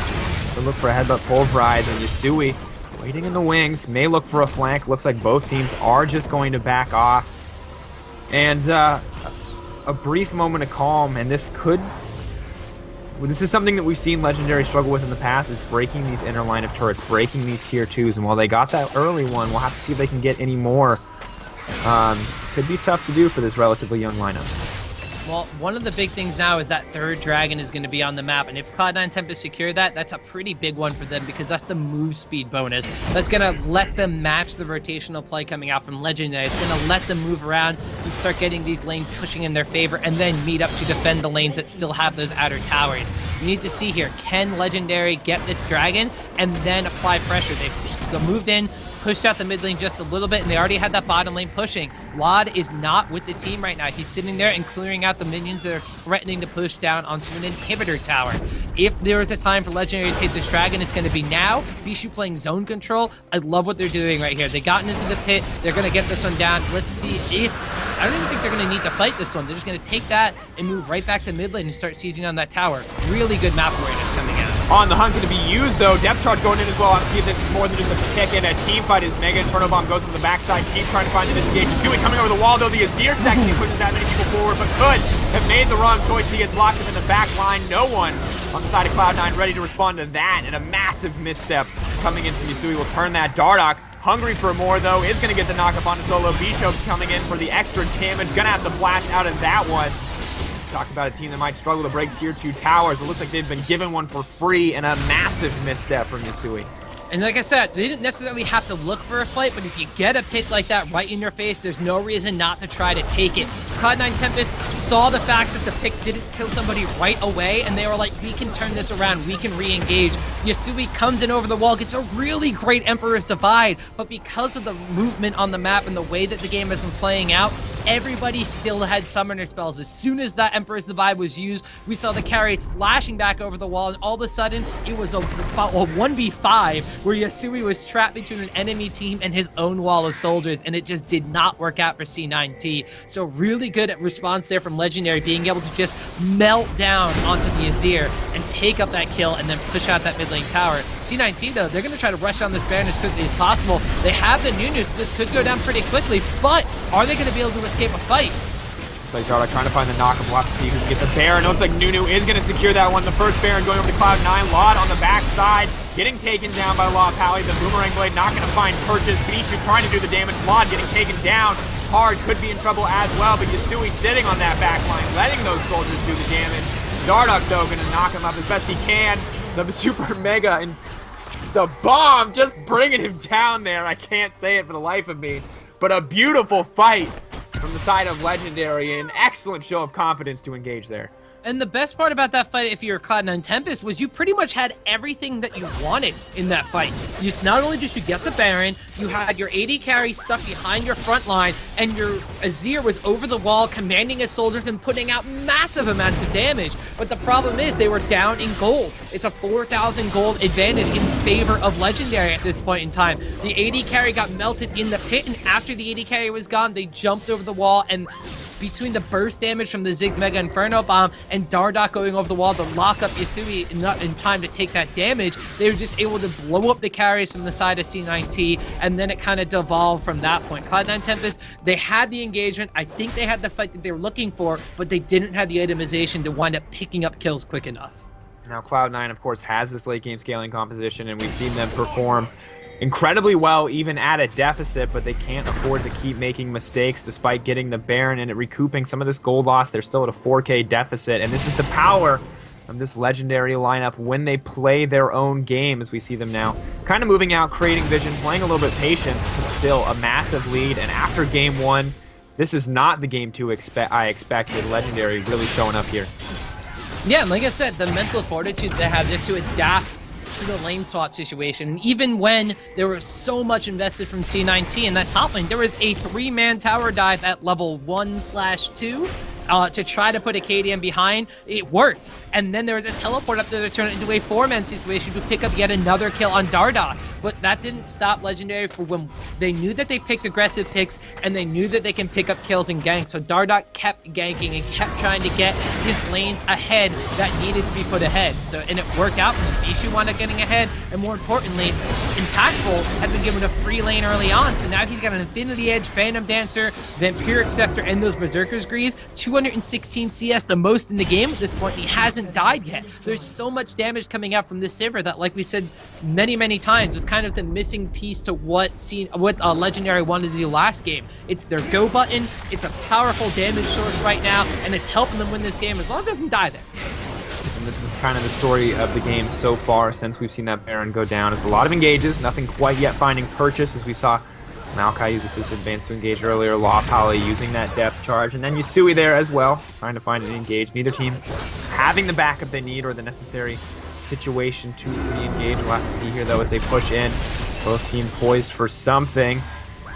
Could look for a headbutt pulverize, and Yasui waiting in the wings. May look for a flank. Looks like both teams are just going to back off. And a brief moment of calm, and this is something that we've seen Legendary struggle with in the past, is breaking these inner line of turrets, breaking these tier 2s. And while they got that early one, we'll have to see if they can get any more. Could be tough to do for this relatively young lineup. Well, one of the big things now is that 3rd dragon is going to be on the map, and if Cloud9 Tempest secure that, that's a pretty big one for them, because that's the move speed bonus. That's going to let them match the rotational play coming out from Legendary. It's going to let them move around and start getting these lanes pushing in their favor, and then meet up to defend the lanes that still have those outer towers. You need to see here, can Legendary get this dragon and then apply pressure? They've moved in, pushed out the mid lane just a little bit, and they already had that bottom lane pushing. Lod is not with the team right now. He's sitting there and clearing out the minions that are threatening to push down onto an inhibitor tower. If there is a time for Legendary to take this dragon, it's going to be now. Bishu playing zone control. I love what they're doing right here. They gotten into the pit. They're going to get this one down. Let's see if... I don't even think they're going to need to fight this one. They're just going to take that and move right back to mid lane and start sieging on that tower. Really good map awareness coming out. On the hunt going to be used, though. Depth charge going in as well. I see if this is more than just a pick and a team fight as Mega Inferno Bomb goes from the backside. Keep trying to find the disengage. Dewey coming over the wall, though. The Azir second he pushes that many people forward, but could have made the wrong choice. He gets blocked up in the back line. No one on the side of Cloud9 ready to respond to that, and a massive misstep coming in from Yasui will turn that. Dardoch, hungry for more, though, is going to get the knock-up on the solo. Bicho coming in for the extra damage. Going to have to flash out of that one. Talked about a team that might struggle to break tier 2 towers. It looks like they've been given one for free, and a massive misstep from Yasui. And like I said, they didn't necessarily have to look for a fight, but if you get a pick like that right in your face, there's no reason not to try to take it. Cloud9 Tempest saw the fact that the pick didn't kill somebody right away, and they were like, we can turn this around, we can re-engage. Yasui comes in over the wall, gets a really great Emperor's Divide, but because of the movement on the map and the way that the game has been playing out, everybody still had summoner spells. As soon as that Emperor's Divide was used, we saw the carries flashing back over the wall, and all of a sudden, it was a 1v5 where Yasui was trapped between an enemy team and his own wall of soldiers, and it just did not work out for C9T. So really good response there from Legendary, being able to just melt down onto the Azir and take up that kill and then push out that mid lane tower. C9T, though, they're going to try to rush down this Baron as quickly as possible. They have the Nunu, so this could go down pretty quickly, but are they going to be able to escape a fight? Looks like Dardoch trying to find the knock-up. We'll have to see who can get the Baron. Looks like Nunu is going to secure that one. The first Baron going over to Cloud9. Lod on the backside, getting taken down by Law Pally. The Boomerang Blade not going to find purchase. Bishu trying to do the damage. Lod getting taken down hard. Could be in trouble as well, but Yasui sitting on that back line, letting those soldiers do the damage. Dardoch, though, going to knock him up as best he can. The Super Mega and the bomb just bringing him down there. I can't say it for the life of me, but a beautiful fight from the side of Legendary. An excellent show of confidence to engage there. And the best part about that fight, if you're Cloud9 Tempest, was you pretty much had everything that you wanted in that fight. Not only did you get the Baron, you had your AD carry stuck behind your front line, and your Azir was over the wall commanding his soldiers and putting out massive amounts of damage. But the problem is they were down in gold. It's a 4,000 gold advantage in favor of Legendary at this point in time. The AD carry got melted in the pit, and after the AD carry was gone, they jumped over the wall, and between the burst damage from the Ziggs Mega Inferno Bomb and Dardoch going over the wall to lock up Yasui in time to take that damage, they were just able to blow up the carries from the side of C9T, and then it kind of devolved from that point. Cloud9 Tempest, they had the engagement. I think they had the fight that they were looking for, but they didn't have the itemization to wind up picking up kills quick enough. Now Cloud9, of course, has this late game scaling composition, and we've seen them perform incredibly well even at a deficit, but they can't afford to keep making mistakes despite getting the Baron and recouping some of this gold loss. They're still at a 4K deficit, and this is the power of this Legendary lineup when they play their own game, as we see them now kind of moving out, creating vision, playing a little bit patience, but still a massive lead. And after game 1, this is not the game 2 I expected. Legendary really showing up here. Yeah, and like I said, the mental fortitude they have just to adapt to the lane swap situation. Even when there was so much invested from C9T in that top lane, there was a 3-man tower dive at level 1/2 to try to put a KDM behind. It worked. And then there was a teleport up there to turn it into a 4-man situation to pick up yet another kill on Dardoch. But that didn't stop Legendary for when they knew that they picked aggressive picks and they knew that they can pick up kills and gank. So Dardoch kept ganking and kept trying to get his lanes ahead that needed to be put ahead. And it worked out for him. Bishu wound up getting ahead, and more importantly, Impactful had been given a free lane early on, so now he's got an Infinity Edge, Phantom Dancer, Vampiric Scepter, and those Berserker's Greaves. 216 CS, the most in the game at this point. He hasn't died yet. There's so much damage coming out from this Sivir that, like we said many times, was kind of the missing piece to what Legendary wanted to do last game. It's their go button, it's a powerful damage source right now, and it's helping them win this game as long as it doesn't die there. And this is kind of the story of the game so far since we've seen that Baron go down. It's a lot of engages, nothing quite yet finding purchase, as we saw Maokai use his advance to engage earlier, Law Pally using that depth charge, and then Yasui there as well, trying to find an engage. Neither team having the backup they need or the necessary situation to re-engage. We'll have to see here, though, as they push in. Both teams poised for something.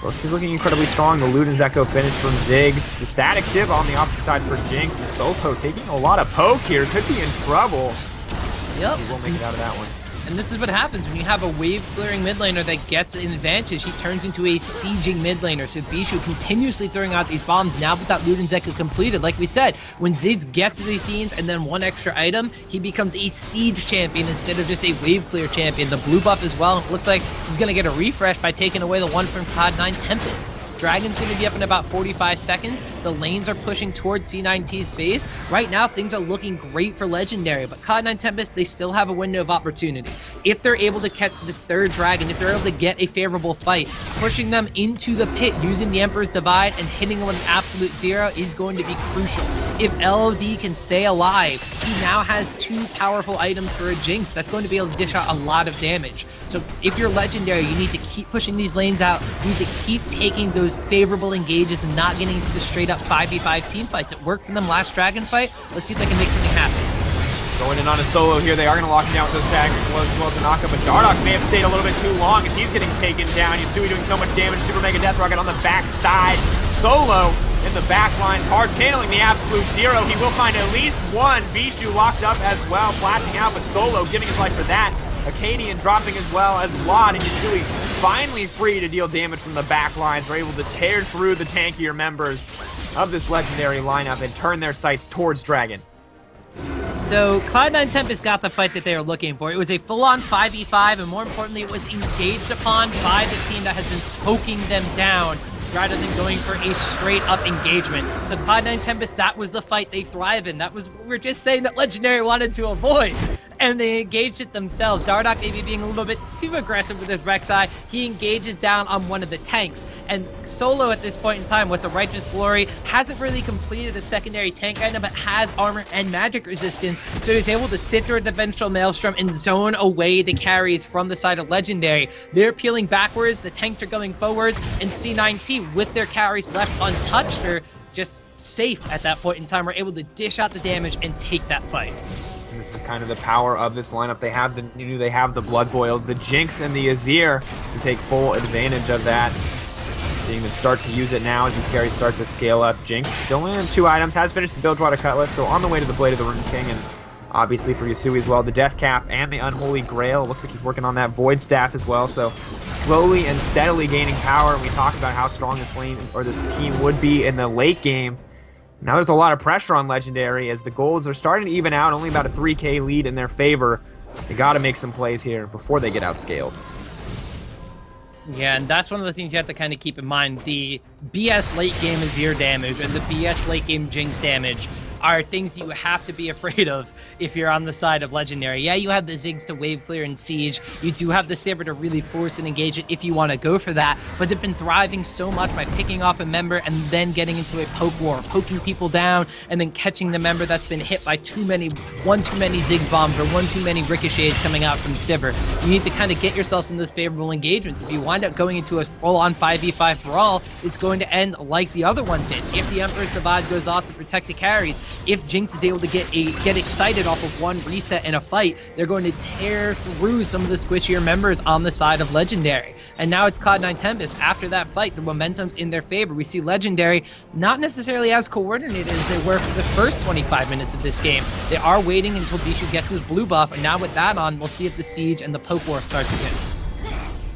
Both teams looking incredibly strong. The Ludens Echo finish from Ziggs. The Static Shiv on the opposite side for Jinx. And Solo taking a lot of poke here. Could be in trouble. Yep. He won't make it out of that one. And this is what happens when you have a wave-clearing mid laner that gets an advantage. He turns into a sieging mid laner. So Bishu continuously throwing out these bombs now with that Ludens Echo completed. Like we said, when Ziggs gets the Fiends and then one extra item, he becomes a siege champion instead of just a wave-clear champion. The blue buff as well. And it looks like he's going to get a refresh by taking away the one from Cloud9 Tempest. Dragon's going to be up in about 45 seconds. The lanes are pushing towards C9T's base. Right now, things are looking great for Legendary, but Cloud9 Tempest, they still have a window of opportunity. If they're able to catch this third dragon, if they're able to get a favorable fight, pushing them into the pit using the Emperor's Divide and hitting them with an absolute zero is going to be crucial. If LOD can stay alive, he now has two powerful items for a Jinx that's going to be able to dish out a lot of damage. So if you're Legendary, you need to keep pushing these lanes out. You need to keep taking those favorable engages and not getting into the straight up 5v5 team fights. It worked for them last dragon fight. Let's see if they can make something happen. Going in on a solo here. They are going to lock him down with those staggering blows as well as the knockup, but Dardoch may have stayed a little bit too long as he's getting taken down. Yasui doing so much damage. Super Mega Death Rocket on the back side. Solo in the back line. Hard channeling the absolute zero. He will find at least one. Bishu locked up as well, flashing out, but Solo giving his life for that. Acadian dropping as well as Vlad and Yasui finally free to deal damage from the back lines. They're able to tear through the tankier members of this Legendary lineup and turn their sights towards Dragon. So Cloud9 Tempest got the fight that they were looking for. It was a full-on 5v5, and more importantly, it was engaged upon by the team that has been poking them down rather than going for a straight-up engagement. So Cloud9 Tempest, that was the fight they thrive in. That was what we were just saying that Legendary wanted to avoid. And they engaged it themselves. Dardoch maybe being a little bit too aggressive with his Rek'Sai. He engages down on one of the tanks. And Solo at this point in time with the Righteous Glory hasn't really completed a secondary tank item, but has armor and magic resistance. So he's able to sit through the Vengeful Maelstrom and zone away the carries from the side of Legendary. They're peeling backwards, the tanks are going forwards, and C9T with their carries left untouched or just safe at that point in time are able to dish out the damage and take that fight. This is kind of the power of this lineup. They have the Blood Boiled, the Jinx, and the Azir to take full advantage of that. Seeing them start to use it now as these carries start to scale up. Jinx still in 2 items, has finished the Bilgewater Cutlass, so on the way to the Blade of the Rune King, and obviously for Yasui as well, the Death Cap and the Unholy Grail. Looks like he's working on that Void Staff as well, so slowly and steadily gaining power. And we talked about how strong this lane or this team would be in the late game. Now there's a lot of pressure on Legendary as the golds are starting to even out, only about a 3k lead in their favor. They got to make some plays here before they get outscaled. Yeah, and that's one of the things you have to kind of keep in mind. The BS late game Azir damage and the BS late game Jinx damage are things you have to be afraid of if you're on the side of Legendary. Yeah, you have the Ziggs to wave clear and siege. You do have the Saber to really force and engage it if you want to go for that, but they've been thriving so much by picking off a member and then getting into a poke war, poking people down and then catching the member that's been hit by one too many Ziggs bombs or one too many ricochets coming out from Sivir. You need to kind of get yourselves in those favorable engagements. If you wind up going into a full-on 5v5 brawl, it's going to end like the other one did. If the Emperor's Divide goes off to protect the carries, if Jinx is able to get excited off of one reset in a fight, they're going to tear through some of the squishier members on the side of Legendary. And now it's Cloud9 Tempest. After that fight, the momentum's in their favor. We see Legendary not necessarily as coordinated as they were for the first 25 minutes of this game. They are waiting until Bishu gets his blue buff, and now with that on, we'll see if the siege and the poke war starts again.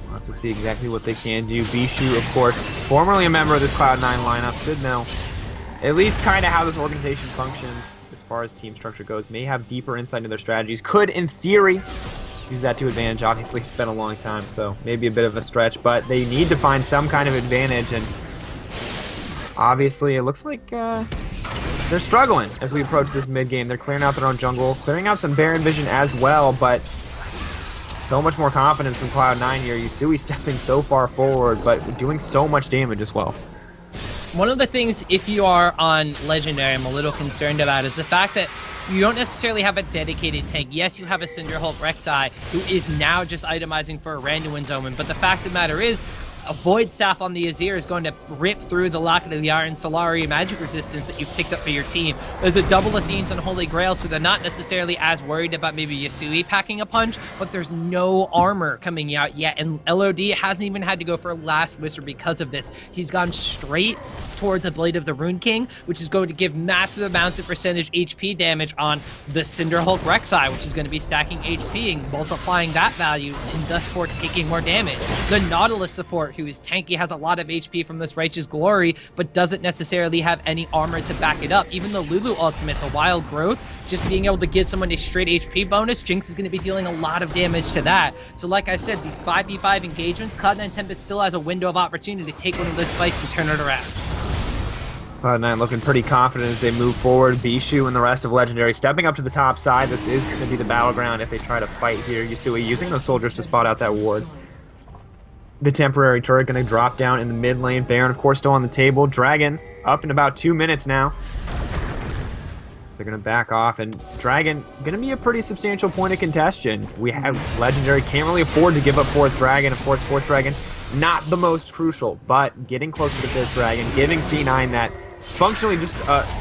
We'll have to see exactly what they can do. Bishu, of course, formerly a member of this Cloud9 lineup, should know at least kind of how this organization functions as far as team structure goes. May have deeper insight into their strategies. Could, in theory, use that to advantage. Obviously, it's been a long time, so maybe a bit of a stretch, but they need to find some kind of advantage, and obviously it looks like they're struggling as we approach this mid-game. They're clearing out their own jungle, clearing out some Baron Vision as well, but so much more confidence from Cloud9 here. Yasui stepping so far forward, but doing so much damage as well. One of the things, if you are on Legendary, I'm a little concerned about is the fact that you don't necessarily have a dedicated tank. Yes, you have a Cinderhulk Rek'Sai who is now just itemizing for a random Wind Omen, but the fact of the matter is, a Void Staff on the Azir is going to rip through the Locket of the Iron Solari magic resistance that you picked up for your team. There's a double Athenes and Holy Grail, so they're not necessarily as worried about maybe Yasui packing a punch, but there's no armor coming out yet, and LOD hasn't even had to go for a Last Whisper because of this. He's gone straight towards a Blade of the Rune King, which is going to give massive amounts of percentage HP damage on the Cinderhulk Rek'Sai, which is going to be stacking HP and multiplying that value, and thus for taking more damage. The Nautilus support, who is tanky, has a lot of HP from this Righteous Glory, but doesn't necessarily have any armor to back it up. Even the Lulu ultimate, the Wild Growth, just being able to give someone a straight HP bonus, Jinx is going to be dealing a lot of damage to that. So like I said, these 5v5 engagements, Cloud9 Tempest still has a window of opportunity to take one of those fights and turn it around. Cloud9 looking pretty confident as they move forward. Bishu and the rest of Legendary stepping up to the top side. This is going to be the battleground if they try to fight here. Yasui using those soldiers to spot out that ward. The temporary turret going to drop down in the mid lane. Baron, of course, still on the table. Dragon up in about 2 minutes now. They're going to back off, and Dragon going to be a pretty substantial point of contention. We have Legendary can't really afford to give up 4th Dragon. Of course, 4th Dragon, not the most crucial, but getting closer to 5th Dragon, giving C9 that functionally just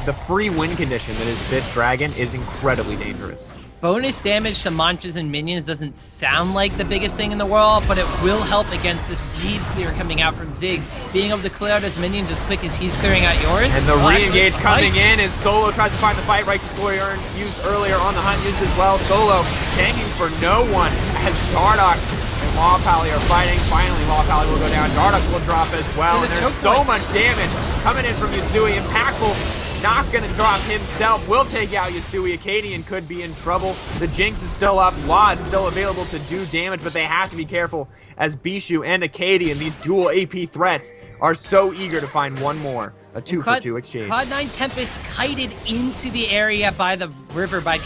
the free win condition that is 5th Dragon is incredibly dangerous. Bonus damage to Manchas and minions doesn't sound like the biggest thing in the world, but it will help against this weave clear coming out from Ziggs. Being able to clear out his minions as quick as he's clearing out yours. And the re-engage coming in as Solo tries to find the fight. Righteous Glory used earlier on the hunt, used as well. Solo tanking for no one as Dardoch and Law Pally are fighting. Finally, Law Pally will go down. Dardoch will drop as well. And there's so much damage coming in from Yasui. Impactful. Not going to drop himself. Will take out Yasui. Acadian could be in trouble. The Jinx is still up. Law is still available to do damage, but they have to be careful as Bishu and Acadian, these dual AP threats, are so eager to find one more. A 2-for-2 exchange. Cloud9 Tempest kited into the area by the river by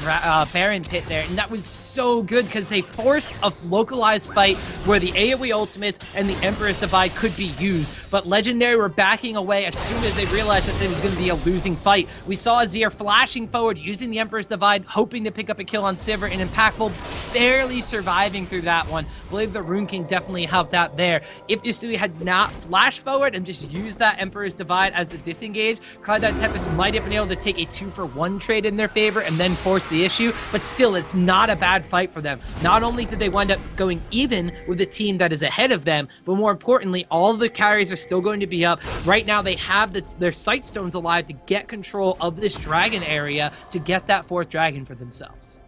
Baron Pit there, and that was so good because they forced a localized fight where the AoE ultimates and the Emperor's Divide could be used, but Legendary were backing away as soon as they realized that it was going to be a losing fight. We saw Azir flashing forward, using the Emperor's Divide, hoping to pick up a kill on Sivir, and Impactful barely surviving through that one. I believe the Rune King definitely helped out there. If Yasui had not flashed forward and just used that Emperor's Divide as the disengage, Cloud9 Tempest might have been able to take a 2-for-1 trade in their favor and then force the issue, but still, it's not a bad fight for them. Not only did they wind up going even with the team that is ahead of them, but more importantly, all of the carries are still going to be up. Right now, they have their sight stones alive to get control of this dragon area to get that 4th dragon for themselves.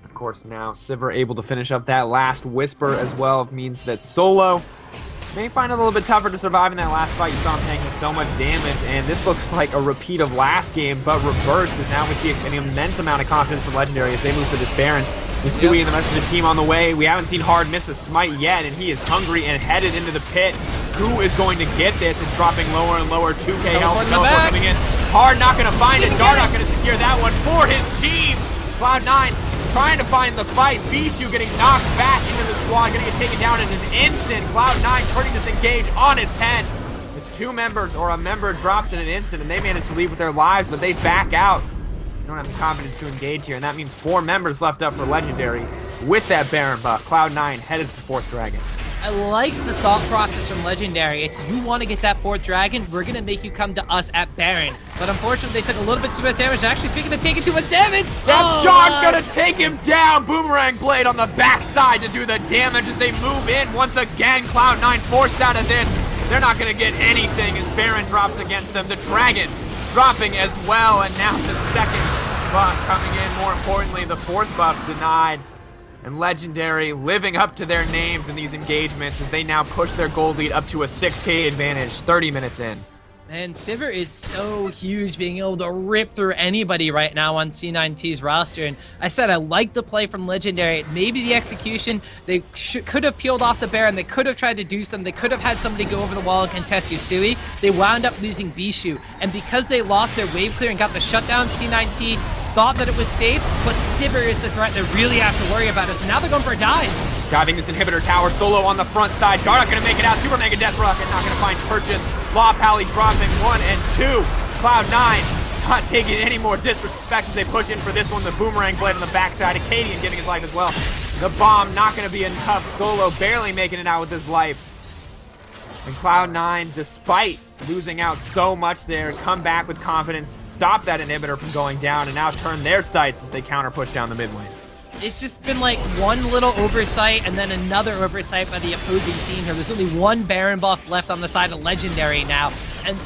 Of course, now Sivir able to finish up that last Whisper as well. It means that Solo may find it a little bit tougher to survive in that last fight. You saw him taking so much damage, and this looks like a repeat of last game, but reversed, as now we see an immense amount of confidence from Legendary as they move for this Baron. Yasui and the rest of his team on the way. We haven't seen Hard miss a smite yet, and he is hungry and headed into the pit. Who is going to get this? It's dropping lower and lower. 2K health teleport coming in. Hard not going to find it. Dardoch going to secure that one for his team. Cloud9 trying to find the fight. Bishu getting knocked back into the squad, going to get taken down in an instant. Cloud9 turning this engage on its head. It's 2 members, or a member drops in an instant, and they manage to leave with their lives, but they back out. They don't have the confidence to engage here, and that means 4 members left up for Legendary with that Baron buff. Cloud9 headed to 4th Dragon. I like the thought process from Legendary. If you want to get that 4th dragon, we're going to make you come to us at Baron. But unfortunately, they took a little bit too much damage. Actually, speaking of taking too much damage, that charge going to take him down. Boomerang Blade on the backside to do the damage as they move in. Once again, Cloud9 forced out of this. They're not going to get anything as Baron drops against them. The Dragon dropping as well, and now the 2nd buff coming in. More importantly, the 4th buff denied. And Legendary living up to their names in these engagements as they now push their gold lead up to a 6K advantage 30 minutes in. And Sivir is so huge, being able to rip through anybody right now on C9T's roster. And I said I like the play from Legendary. Maybe the execution, they could have peeled off the Baron. They could have tried to do something. They could have had somebody go over the wall and contest Yasui. They wound up losing Bishu. And because they lost their wave clear and got the shutdown, C9T thought that it was safe, but Sivir is the threat they really have to worry about. So now they're going for a dive. Diving this inhibitor tower, Solo on the front side. Dardoch going to make it out. Super Mega Death Rocket not going to find purchase. Law Pally dropping 1 and 2. Cloud9 not taking any more disrespect as they push in for this one. The Boomerang Blade on the backside. Acadian giving his life as well. The bomb not going to be enough. Solo barely making it out with his life. And Cloud9, despite losing out so much there, come back with confidence, stop that inhibitor from going down, and now turn their sights as they counter push down the mid lane. It's just been like one little oversight and then another oversight by the opposing team here. There's only one Baron buff left on the side of Legendary now. And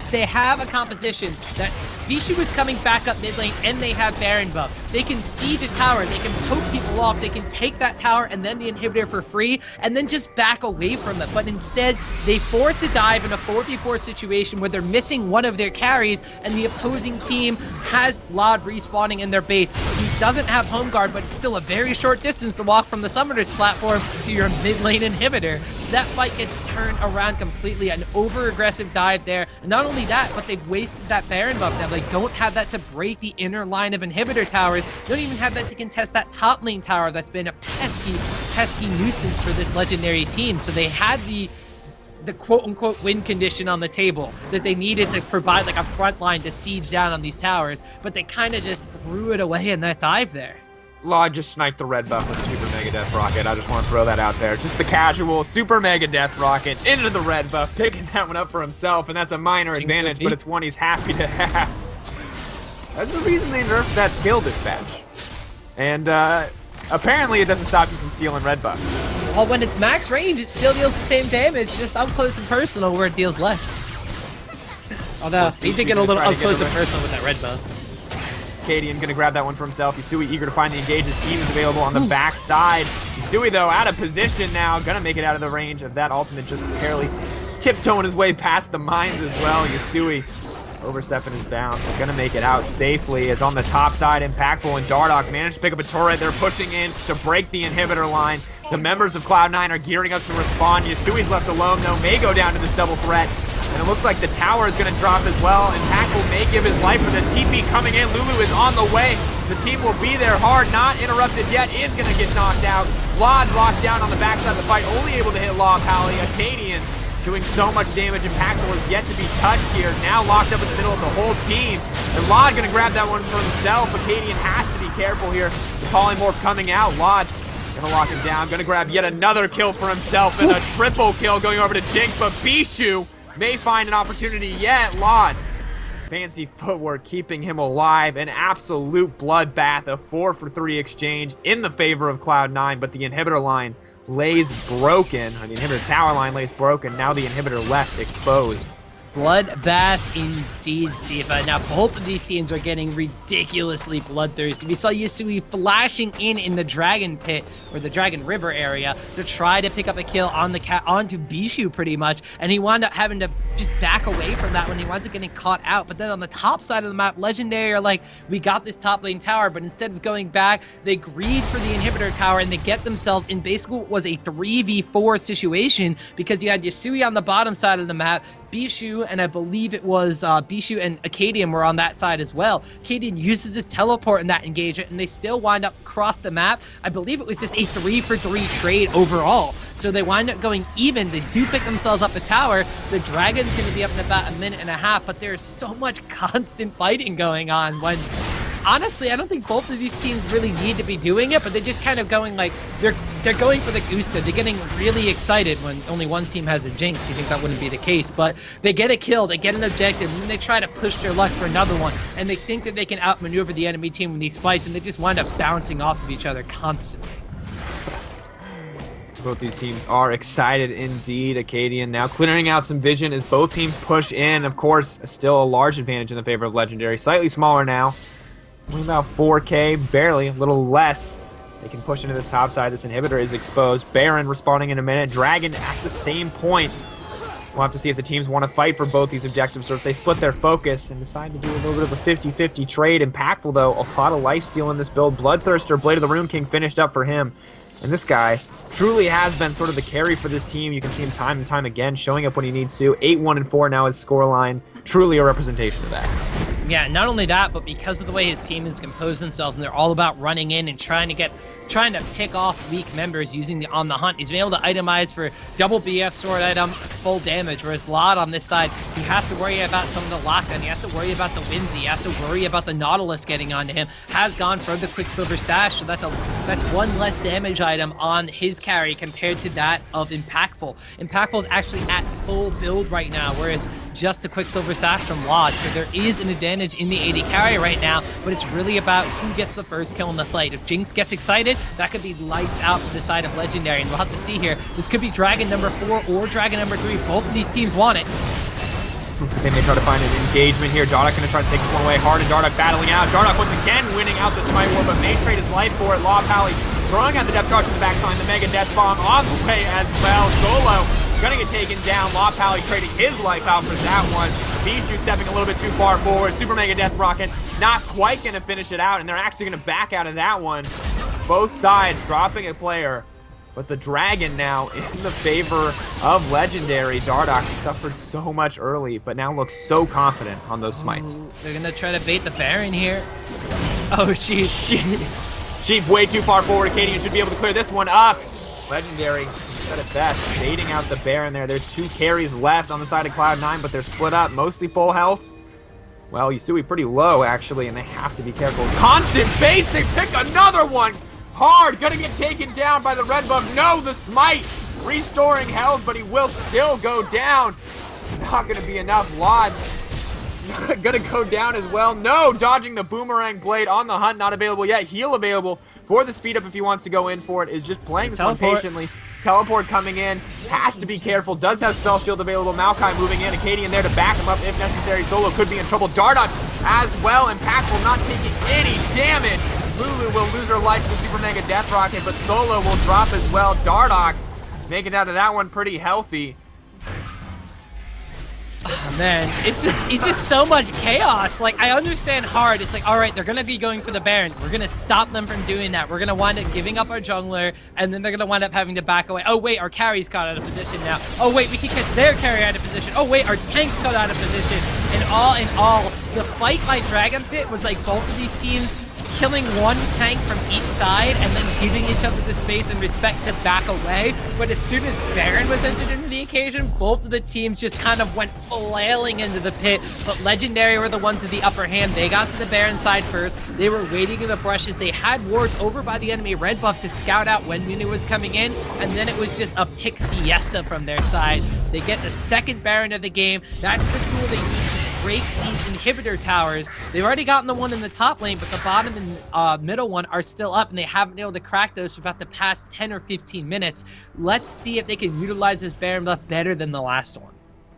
they have a composition that Bishu is coming back up mid lane and they have Baron buff. They can siege a tower, they can poke people off, they can take that tower and then the inhibitor for free and then just back away from it. But instead, they force a dive in a 4v4 situation where they're missing one of their carries and the opposing team has Lod respawning in their base. He doesn't have home guard, but it's still a very short distance to walk from the summoner's platform to your mid lane inhibitor. So that fight gets turned around completely. An over-aggressive dive there. And not only that, but they've wasted that Baron buff now. They don't have that to break the inner line of inhibitor towers. They don't even have that to contest that top lane tower that's been a pesky nuisance for this Legendary team. So they had the quote-unquote win condition on the table that they needed to provide like a front line to siege down on these towers, but they kind of just threw it away in that dive there. Lod just sniped the red buff with a Super Mega Death Rocket. I just want to throw that out there. Just the casual Super Mega Death Rocket into the red buff, picking that one up for himself, and that's a minor advantage, but it's one he's happy to have. That's the reason they nerfed that skill dispatch. And apparently it doesn't stop you from stealing red buffs. Well, when it's max range, it still deals the same damage, just up close and personal where it deals less. Although, he did get a little up close and personal with that red buff. Cadian gonna grab that one for himself. Yusui eager to find the engage. His team is available on the back side. Yusui, though, out of position now. Gonna make it out of the range of that ultimate, just barely tiptoeing his way past the mines as well. Yusui overstepping his bounds, but gonna make it out safely as on the top side, Impactful and Dardoch managed to pick up a turret. They're pushing in to break the inhibitor line. The members of Cloud9 are gearing up to respond. Yusui's left alone, though, may go down to this double threat. And it looks like the tower is going to drop as well. Impactful may give his life for this. TP coming in. Lulu is on the way. The team will be there hard. Not interrupted yet. Is going to get knocked out. Lod locked down on the backside of the fight. Only able to hit Law Pally. Acadian doing so much damage. Impactful is yet to be touched here. Now locked up in the middle of the whole team. And Lod going to grab that one for himself. Acadian has to be careful here. The polymorph coming out. Lod gonna lock him down. Gonna grab yet another kill for himself. And a triple kill going over to Jinx. But Bishu may find an opportunity yet. Lod, fancy footwork keeping him alive. An absolute bloodbath, a 4-for-3 exchange in the favor of Cloud9, but the inhibitor line lays broken. Or the inhibitor tower line lays broken. Now the inhibitor left exposed. Bloodbath indeed, Siva. Now, both of these teams are getting ridiculously bloodthirsty. We saw Yusui flashing in the Dragon Pit, or the Dragon River area, to try to pick up a kill on the onto Bishu, pretty much, and he wound up having to just back away from that when he winds up getting caught out. But then on the top side of the map, Legendary are like, we got this top lane tower, but instead of going back, they greed for the inhibitor tower, and they get themselves in basically what was a 3v4 situation, because you had Yusui on the bottom side of the map, Bishu, and I believe it was Bishu and Acadian were on that side as well. Acadian uses his teleport in that engagement, and they still wind up across the map. I believe it was just a 3-for-3 trade overall. So they wind up going even. They do pick themselves up a tower. The Dragon's going to be up in about a minute and a half, but there's so much constant fighting going on when... Honestly, I don't think both of these teams really need to be doing it, but they're just kind of going like, they're going for the Gusta. They're getting really excited when only one team has a Jinx. You think that wouldn't be the case, but they get a kill, they get an objective, and then they try to push their luck for another one, and they think that they can outmaneuver the enemy team in these fights, and they just wind up bouncing off of each other constantly. Both these teams are excited indeed. Acadian now clearing out some vision as both teams push in. Of course, still a large advantage in the favor of Legendary. Slightly smaller now. Only about 4K, barely, a little less. They can push into this top side. This inhibitor is exposed. Baron respawning in a minute. Dragon at the same point. We'll have to see if the teams want to fight for both these objectives or if they split their focus and decide to do a little bit of a 50-50 trade. Impactful, though. A lot of lifesteal in this build. Bloodthirster, Blade of the Rune King finished up for him. And this guy truly has been sort of the carry for this team. You can see him time and time again showing up when he needs to. 8-1-4 now his scoreline. Truly a representation of that. Yeah, not only that, but because of the way his team has composed themselves, and they're all about running in and trying to pick off weak members using the On the Hunt. He's been able to itemize for double BF sword item, full damage, whereas Lod on this side, he has to worry about some of the lockdown, he has to worry about the Whimsy, he has to worry about the Nautilus getting onto him, has gone for the Quicksilver Sash, so that's one less damage item on his carry compared to that of Impactful. Impactful is actually at full build right now, whereas just a Quicksilver Sash from Lodge. So there is an advantage in the AD carry right now, but it's really about who gets the first kill in the fight. If Jinx gets excited, that could be lights out for the side of Legendary, and we'll have to see here. This could be Dragon number 4 or Dragon number 3. Both of these teams want it. Looks like they may try to find an engagement here. Dardoch going to try to take this one away hard, and Dardoch battling out. Dardoch once again winning out the Smite War, but may trade his life for it. Law Pally throwing out the depth charge from the backside. The Mega Death Bomb on the way as well. Solo gonna get taken down. Law Pally trading his life out for that one. Bijou stepping a little bit too far forward. Super Mega Death Rocket not quite gonna finish it out, and they're actually gonna back out of that one. Both sides dropping a player, but the Dragon now in the favor of Legendary. Dardoch suffered so much early, but now looks so confident on those smites. Ooh, they're gonna try to bait the Baron here. Oh, Sheep way too far forward. Acadian should be able to clear this one up. Legendary said it best, baiting out the Baron there. There's 2 carries left on the side of Cloud9, but they're split up, mostly full health. Well, Yusui pretty low, actually, and they have to be careful. Constant base, they pick another one! Hard, gonna get taken down by the red buff. No, the smite! Restoring health, but he will still go down. Not gonna be enough. Lodge gonna go down as well. No, dodging the boomerang blade on the hunt, not available yet. Heal available for the speed up if he wants to go in for it. Is just playing this one patiently. Teleport coming in, has to be careful, does have spell shield available. Maokai moving in, Acadian there to back him up if necessary. Solo could be in trouble. Dardoch as well, impactful, not taking any damage. Lulu will lose her life to the Super Mega Death Rocket, but Solo will drop as well. Dardoch making it out of that one pretty healthy. Oh, man, it's just so much chaos. Like, I understand hard. It's like, all right, they're going to be going for the Baron. We're going to stop them from doing that. We're going to wind up giving up our jungler, and then they're going to wind up having to back away. Oh, wait, our carry's caught out of position now. Oh, wait, we can catch their carry out of position. Oh, wait, our tank's caught out of position. And all in all, the fight by Dragon Pit was like both of these teams killing one tank from each side and then giving each other the space and respect to back away. But as soon as Baron was entered into the occasion, both of the teams just kind of went flailing into the pit. But Legendary were the ones with the upper hand. They got to the Baron side first. They were waiting in the brushes. They had wards over by the enemy red buff to scout out when Nunu was coming in. And then it was just a pick fiesta from their side. They get the second Baron of the game. That's the tool they need to break these inhibitor towers. They've already gotten the one in the top lane, but the bottom and middle one are still up, and they haven't been able to crack those for about the past 10 or 15 minutes. Let's see if they can utilize this Baron buff better than the last one.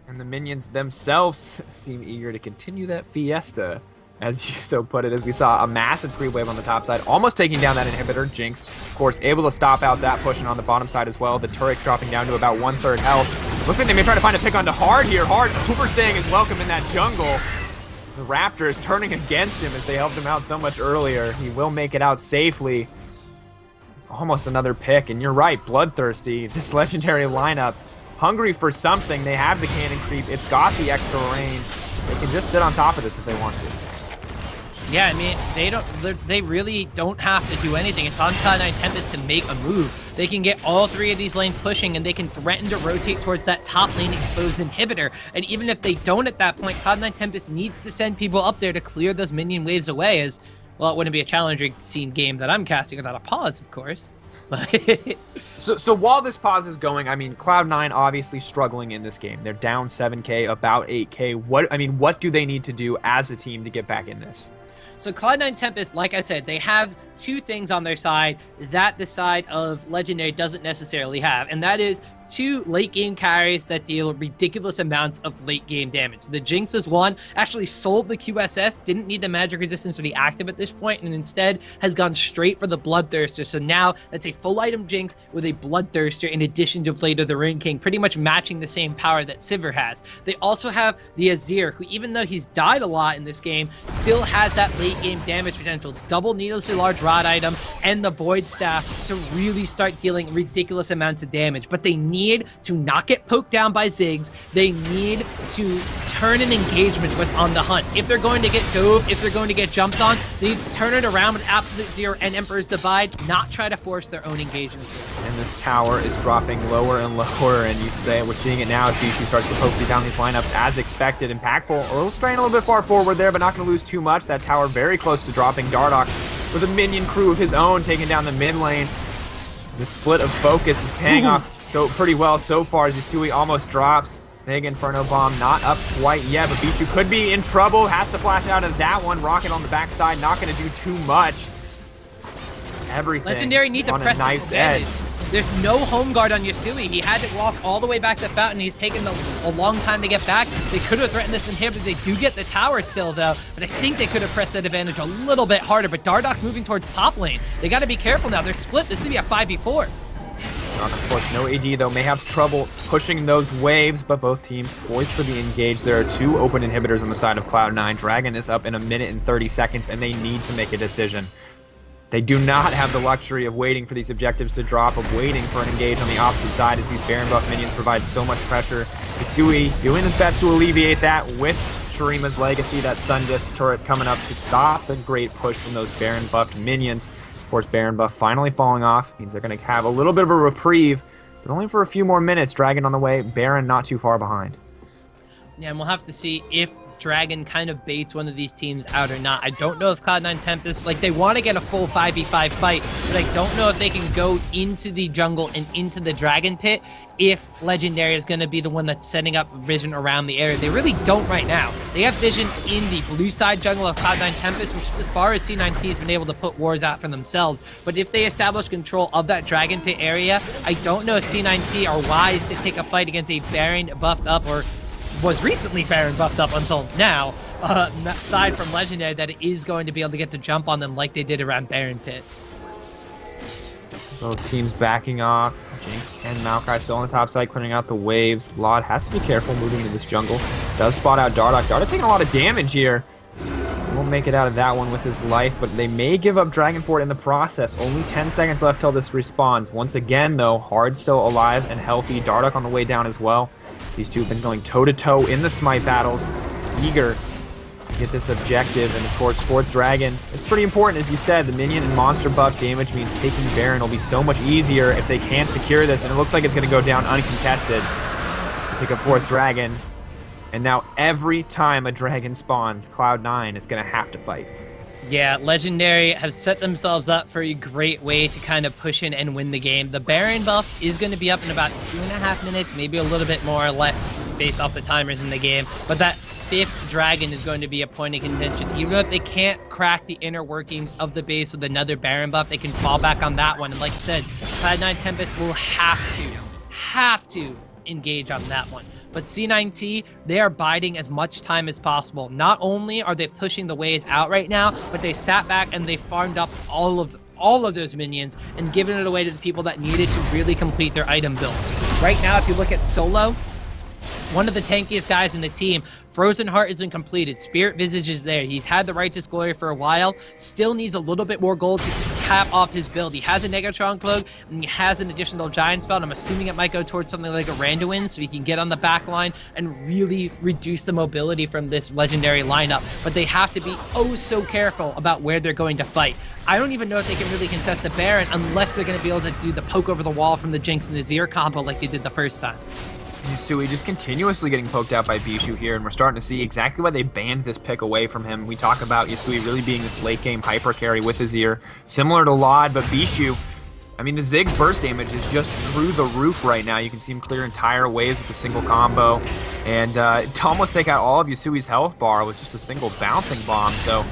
And the minions themselves seem eager to continue that fiesta, as you so put it, as we saw a massive creep wave on the top side, almost taking down that inhibitor. Jinx, of course, able to stop out that push, and on the bottom side as well, the turret dropping down to about 1/3 health. Looks like they may try to find a pick onto Hard here. Hard overstaying his welcome in that jungle. The Raptors turning against him as they helped him out so much earlier. He will make it out safely. Almost another pick, and you're right, bloodthirsty. This Legendary lineup, hungry for something. They have the cannon creep. It's got the extra range. They can just sit on top of this if they want to. Yeah, I mean, they really don't have to do anything. It's on Cloud9 Tempest to make a move. They can get all 3 of these lanes pushing, and they can threaten to rotate towards that top lane exposed inhibitor. And even if they don't at that point, Cloud9 Tempest needs to send people up there to clear those minion waves away, as, well, it wouldn't be a challenging scene game that I'm casting without a pause, of course. So while this pause is going, I mean, Cloud9 obviously struggling in this game. They're down 7K, about 8K. What do they need to do as a team to get back in this? So Cloud9 Tempest, like I said, they have 2 things on their side that the side of Legendary doesn't necessarily have, and that is 2 late game carries that deal ridiculous amounts of late game damage. The Jinx is one, actually sold the QSS, didn't need the magic resistance to be active at this point, and instead has gone straight for the Bloodthirster. So now that's a full item Jinx with a Bloodthirster in addition to Blade of the Rain King, pretty much matching the same power that Sivir has. They also have the Azir, who even though he's died a lot in this game, still has that late game damage potential. Double Needles to large rod item and the Void Staff to really start dealing ridiculous amounts of damage. But they need to not get poked down by Ziggs. They need to turn an engagement on the hunt. If they're going to get dove, if they're going to get jumped on, they need to turn it around with Absolute Zero and Emperor's Divide, not try to force their own engagement. And this tower is dropping lower and lower, and we're seeing it now as Bijou starts to poke down these lineups as expected. Impactful, a little strain a little bit far forward there, but not going to lose too much. That tower very close to dropping. Dardoch with a minion crew of his own taking down the mid lane. The split of focus is paying off pretty well so far as Yusui almost drops. Big Inferno Bomb, not up quite yet, but Bichu could be in trouble. Has to flash out of that one. Rocket on the backside, not going to do too much. Everything Legendary need to on press a knife's this advantage. edge. There's no home guard on Yasui. He had to walk all the way back to Fountain. He's taken a long time to get back. They could have threatened this inhibitor. They do get the tower still, though, but I think they could have pressed that advantage a little bit harder, but Dardoch's moving towards top lane. They got to be careful now. They're split. This is going to be a 5v4. Of course, no AD, though, may have trouble pushing those waves, but both teams poised for the engage. There are 2 open inhibitors on the side of Cloud9. Dragon is up in 1 minute and 30 seconds, and they need to make a decision. They do not have the luxury of waiting for these objectives to drop, of waiting for an engage on the opposite side, as these Baron buff minions provide so much pressure. Yasui doing his best to alleviate that with Shurima's Legacy, that Sun Disc turret coming up to stop the great push from those Baron buffed minions. Of course, Baron buff finally falling off means they're going to have a little bit of a reprieve, but only for a few more minutes. Dragon on the way, Baron not too far behind. Yeah, and we'll have to see if Dragon kind of baits one of these teams out or not. I don't know if Cloud9 Tempest, like, they want to get a full 5v5 fight, but I don't know if they can go into the jungle and into the Dragon Pit if Legendary is going to be the one that's setting up vision around the area. They really don't right now. They have vision in the blue side jungle of Cloud9 Tempest, which is as far as C9T has been able to put wards out for themselves. But if they establish control of that Dragon Pit area, I don't know if C9T are wise to take a fight against a Baron buffed up, or was recently Baron buffed up until now, aside from Legendary, that it is going to be able to get the jump on them like they did around Baron Pit. Both teams backing off. Jinx and Maokai still on the top side, clearing out the waves. Lod has to be careful moving into this jungle. Does spot out Dardoch. Dardoch taking a lot of damage here. Won't make it out of that one with his life, but they may give up Dragon Fort in the process. Only 10 seconds left till this respawns. Once again, though, Hard still alive and healthy. Dardoch on the way down as well. These two have been going toe-to-toe in the Smite battles, eager to get this objective. And of course, 4th Dragon, it's pretty important, as you said. The minion and monster buff damage means taking Baron will be so much easier if they can't secure this, and it looks like it's going to go down uncontested. Pick up 4th Dragon, and now every time a dragon spawns, Cloud9 is going to have to fight. Yeah, Legendary have set themselves up for a great way to kind of push in and win the game. The Baron buff is going to be up in about 2.5 minutes, maybe a little bit more or less based off the timers in the game. But that 5th Dragon is going to be a point of contention. Even if they can't crack the inner workings of the base with another Baron buff, they can fall back on that one. And like I said, Cloud9 Tempest will have to engage on that one. But C9T, they are biding as much time as possible. Not only are they pushing the waves out right now, but they sat back and they farmed up all of those minions and given it away to the people that needed to really complete their item builds. Right now, if you look at Solo, one of the tankiest guys in the team, Frozen Heart has been completed. Spirit Visage is there. He's had the Righteous Glory for a while. Still needs a little bit more gold to cap off his build. He has a Negatron Cloak, and he has an additional Giant Spell. I'm assuming it might go towards something like a Randuin, so he can get on the back line and really reduce the mobility from this Legendary lineup. But they have to be oh so careful about where they're going to fight. I don't even know if they can really contest the Baron unless they're going to be able to do the poke over the wall from the Jinx and Azir combo like they did the first time. Yasui just continuously getting poked out by Bichu here, and we're starting to see exactly why they banned this pick away from him. We talk about Yasui really being this late game hyper carry with Azir, similar to Lod, but Bichu, I mean, the Zig's burst damage is just through the roof right now. You can see him clear entire waves with a single combo, and to almost take out all of Yasui's health bar with just a single bouncing bomb, so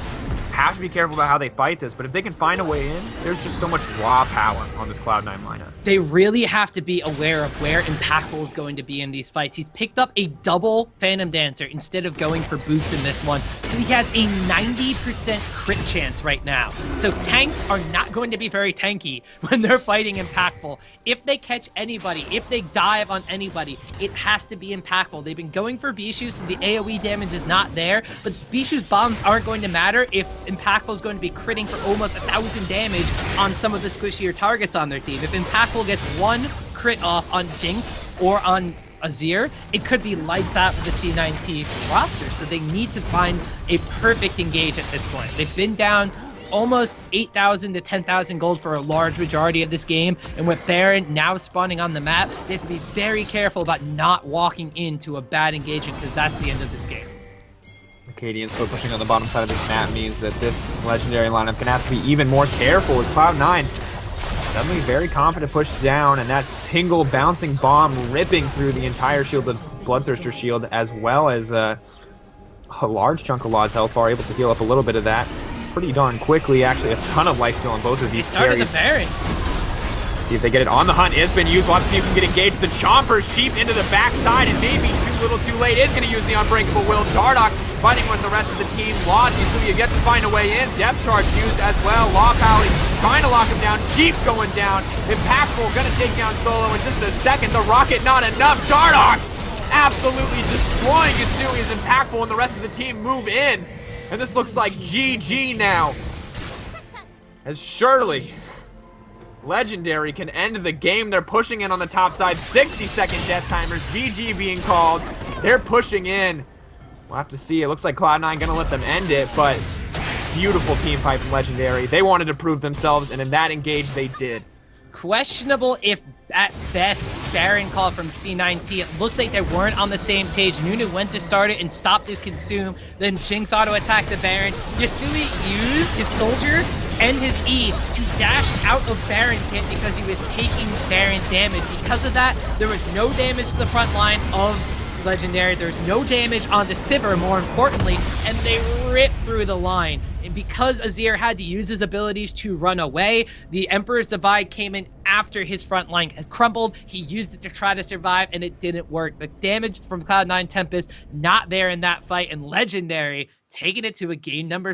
have to be careful about how they fight this, but if they can find a way in, there's just so much raw power on this Cloud9 lineup. They really have to be aware of where Impactful is going to be in these fights. He's picked up a double Phantom Dancer instead of going for boots in this one, so he has a 90% crit chance right now. So tanks are not going to be very tanky when they're fighting Impactful. If they catch anybody, if they dive on anybody, it has to be Impactful. They've been going for Bishu, so the AoE damage is not there, but Bishu's bombs aren't going to matter if Impactful is going to be critting for almost 1,000 damage on some of the squishier targets on their team. If Impactful gets one crit off on Jinx or on Azir, it could be lights out for the C9T roster, so they need to find a perfect engage at this point. They've been down almost 8,000 to 10,000 gold for a large majority of this game, and with Baron now spawning on the map, they have to be very careful about not walking into a bad engagement, because that's the end of this game. Acadians still pushing on the bottom side of this map means that this Legendary lineup can have to be even more careful as Cloud9 suddenly very confident push down, and that single bouncing bomb ripping through the entire shield of Bloodthirster shield, as well as a large chunk of Law's health bar, able to heal up a little bit of that pretty darn quickly. Actually, a ton of lifesteal on both of these started carries. the Baron. See if they get it on the hunt. Is been used. We'll have to see who can get engaged. The Chomper Sheep into the backside, and maybe too little too late is going to use the Unbreakable Will. Dardoch fighting with the rest of the team. Law, you get to find a way in. Depth Charge used as well. Law Pally trying to lock him down. Sheep going down. Impactful going to take down Solo in just a second. The Rocket not enough. Dardoch absolutely destroying Yasui as Impactful and the rest of the team move in. And this looks like GG now. As surely Legendary can end the game. They're pushing in on the top side. 60-second death timers. GG being called. They're pushing in. We'll have to see. It looks like Cloud9 gonna let them end it, but beautiful team fight from Legendary. They wanted to prove themselves, and in that engage, they did. Questionable, if at best, Baron call from C9T. It looked like they weren't on the same page. Nunu went to start it and stopped his consume. Then Jinx auto-attacked the Baron. Yasui used his soldier and his E to dash out of Baron pit because he was taking Baron damage. Because of that, there was no damage to the front line of Legendary. There's no damage on the Sivir, more importantly, and they ripped through the line. And because Azir had to use his abilities to run away, the Emperor's Divide came in after his front line had crumbled. He used it to try to survive, and it didn't work. The damage from Cloud9 Tempest, not there in that fight, and Legendary taking it to a game number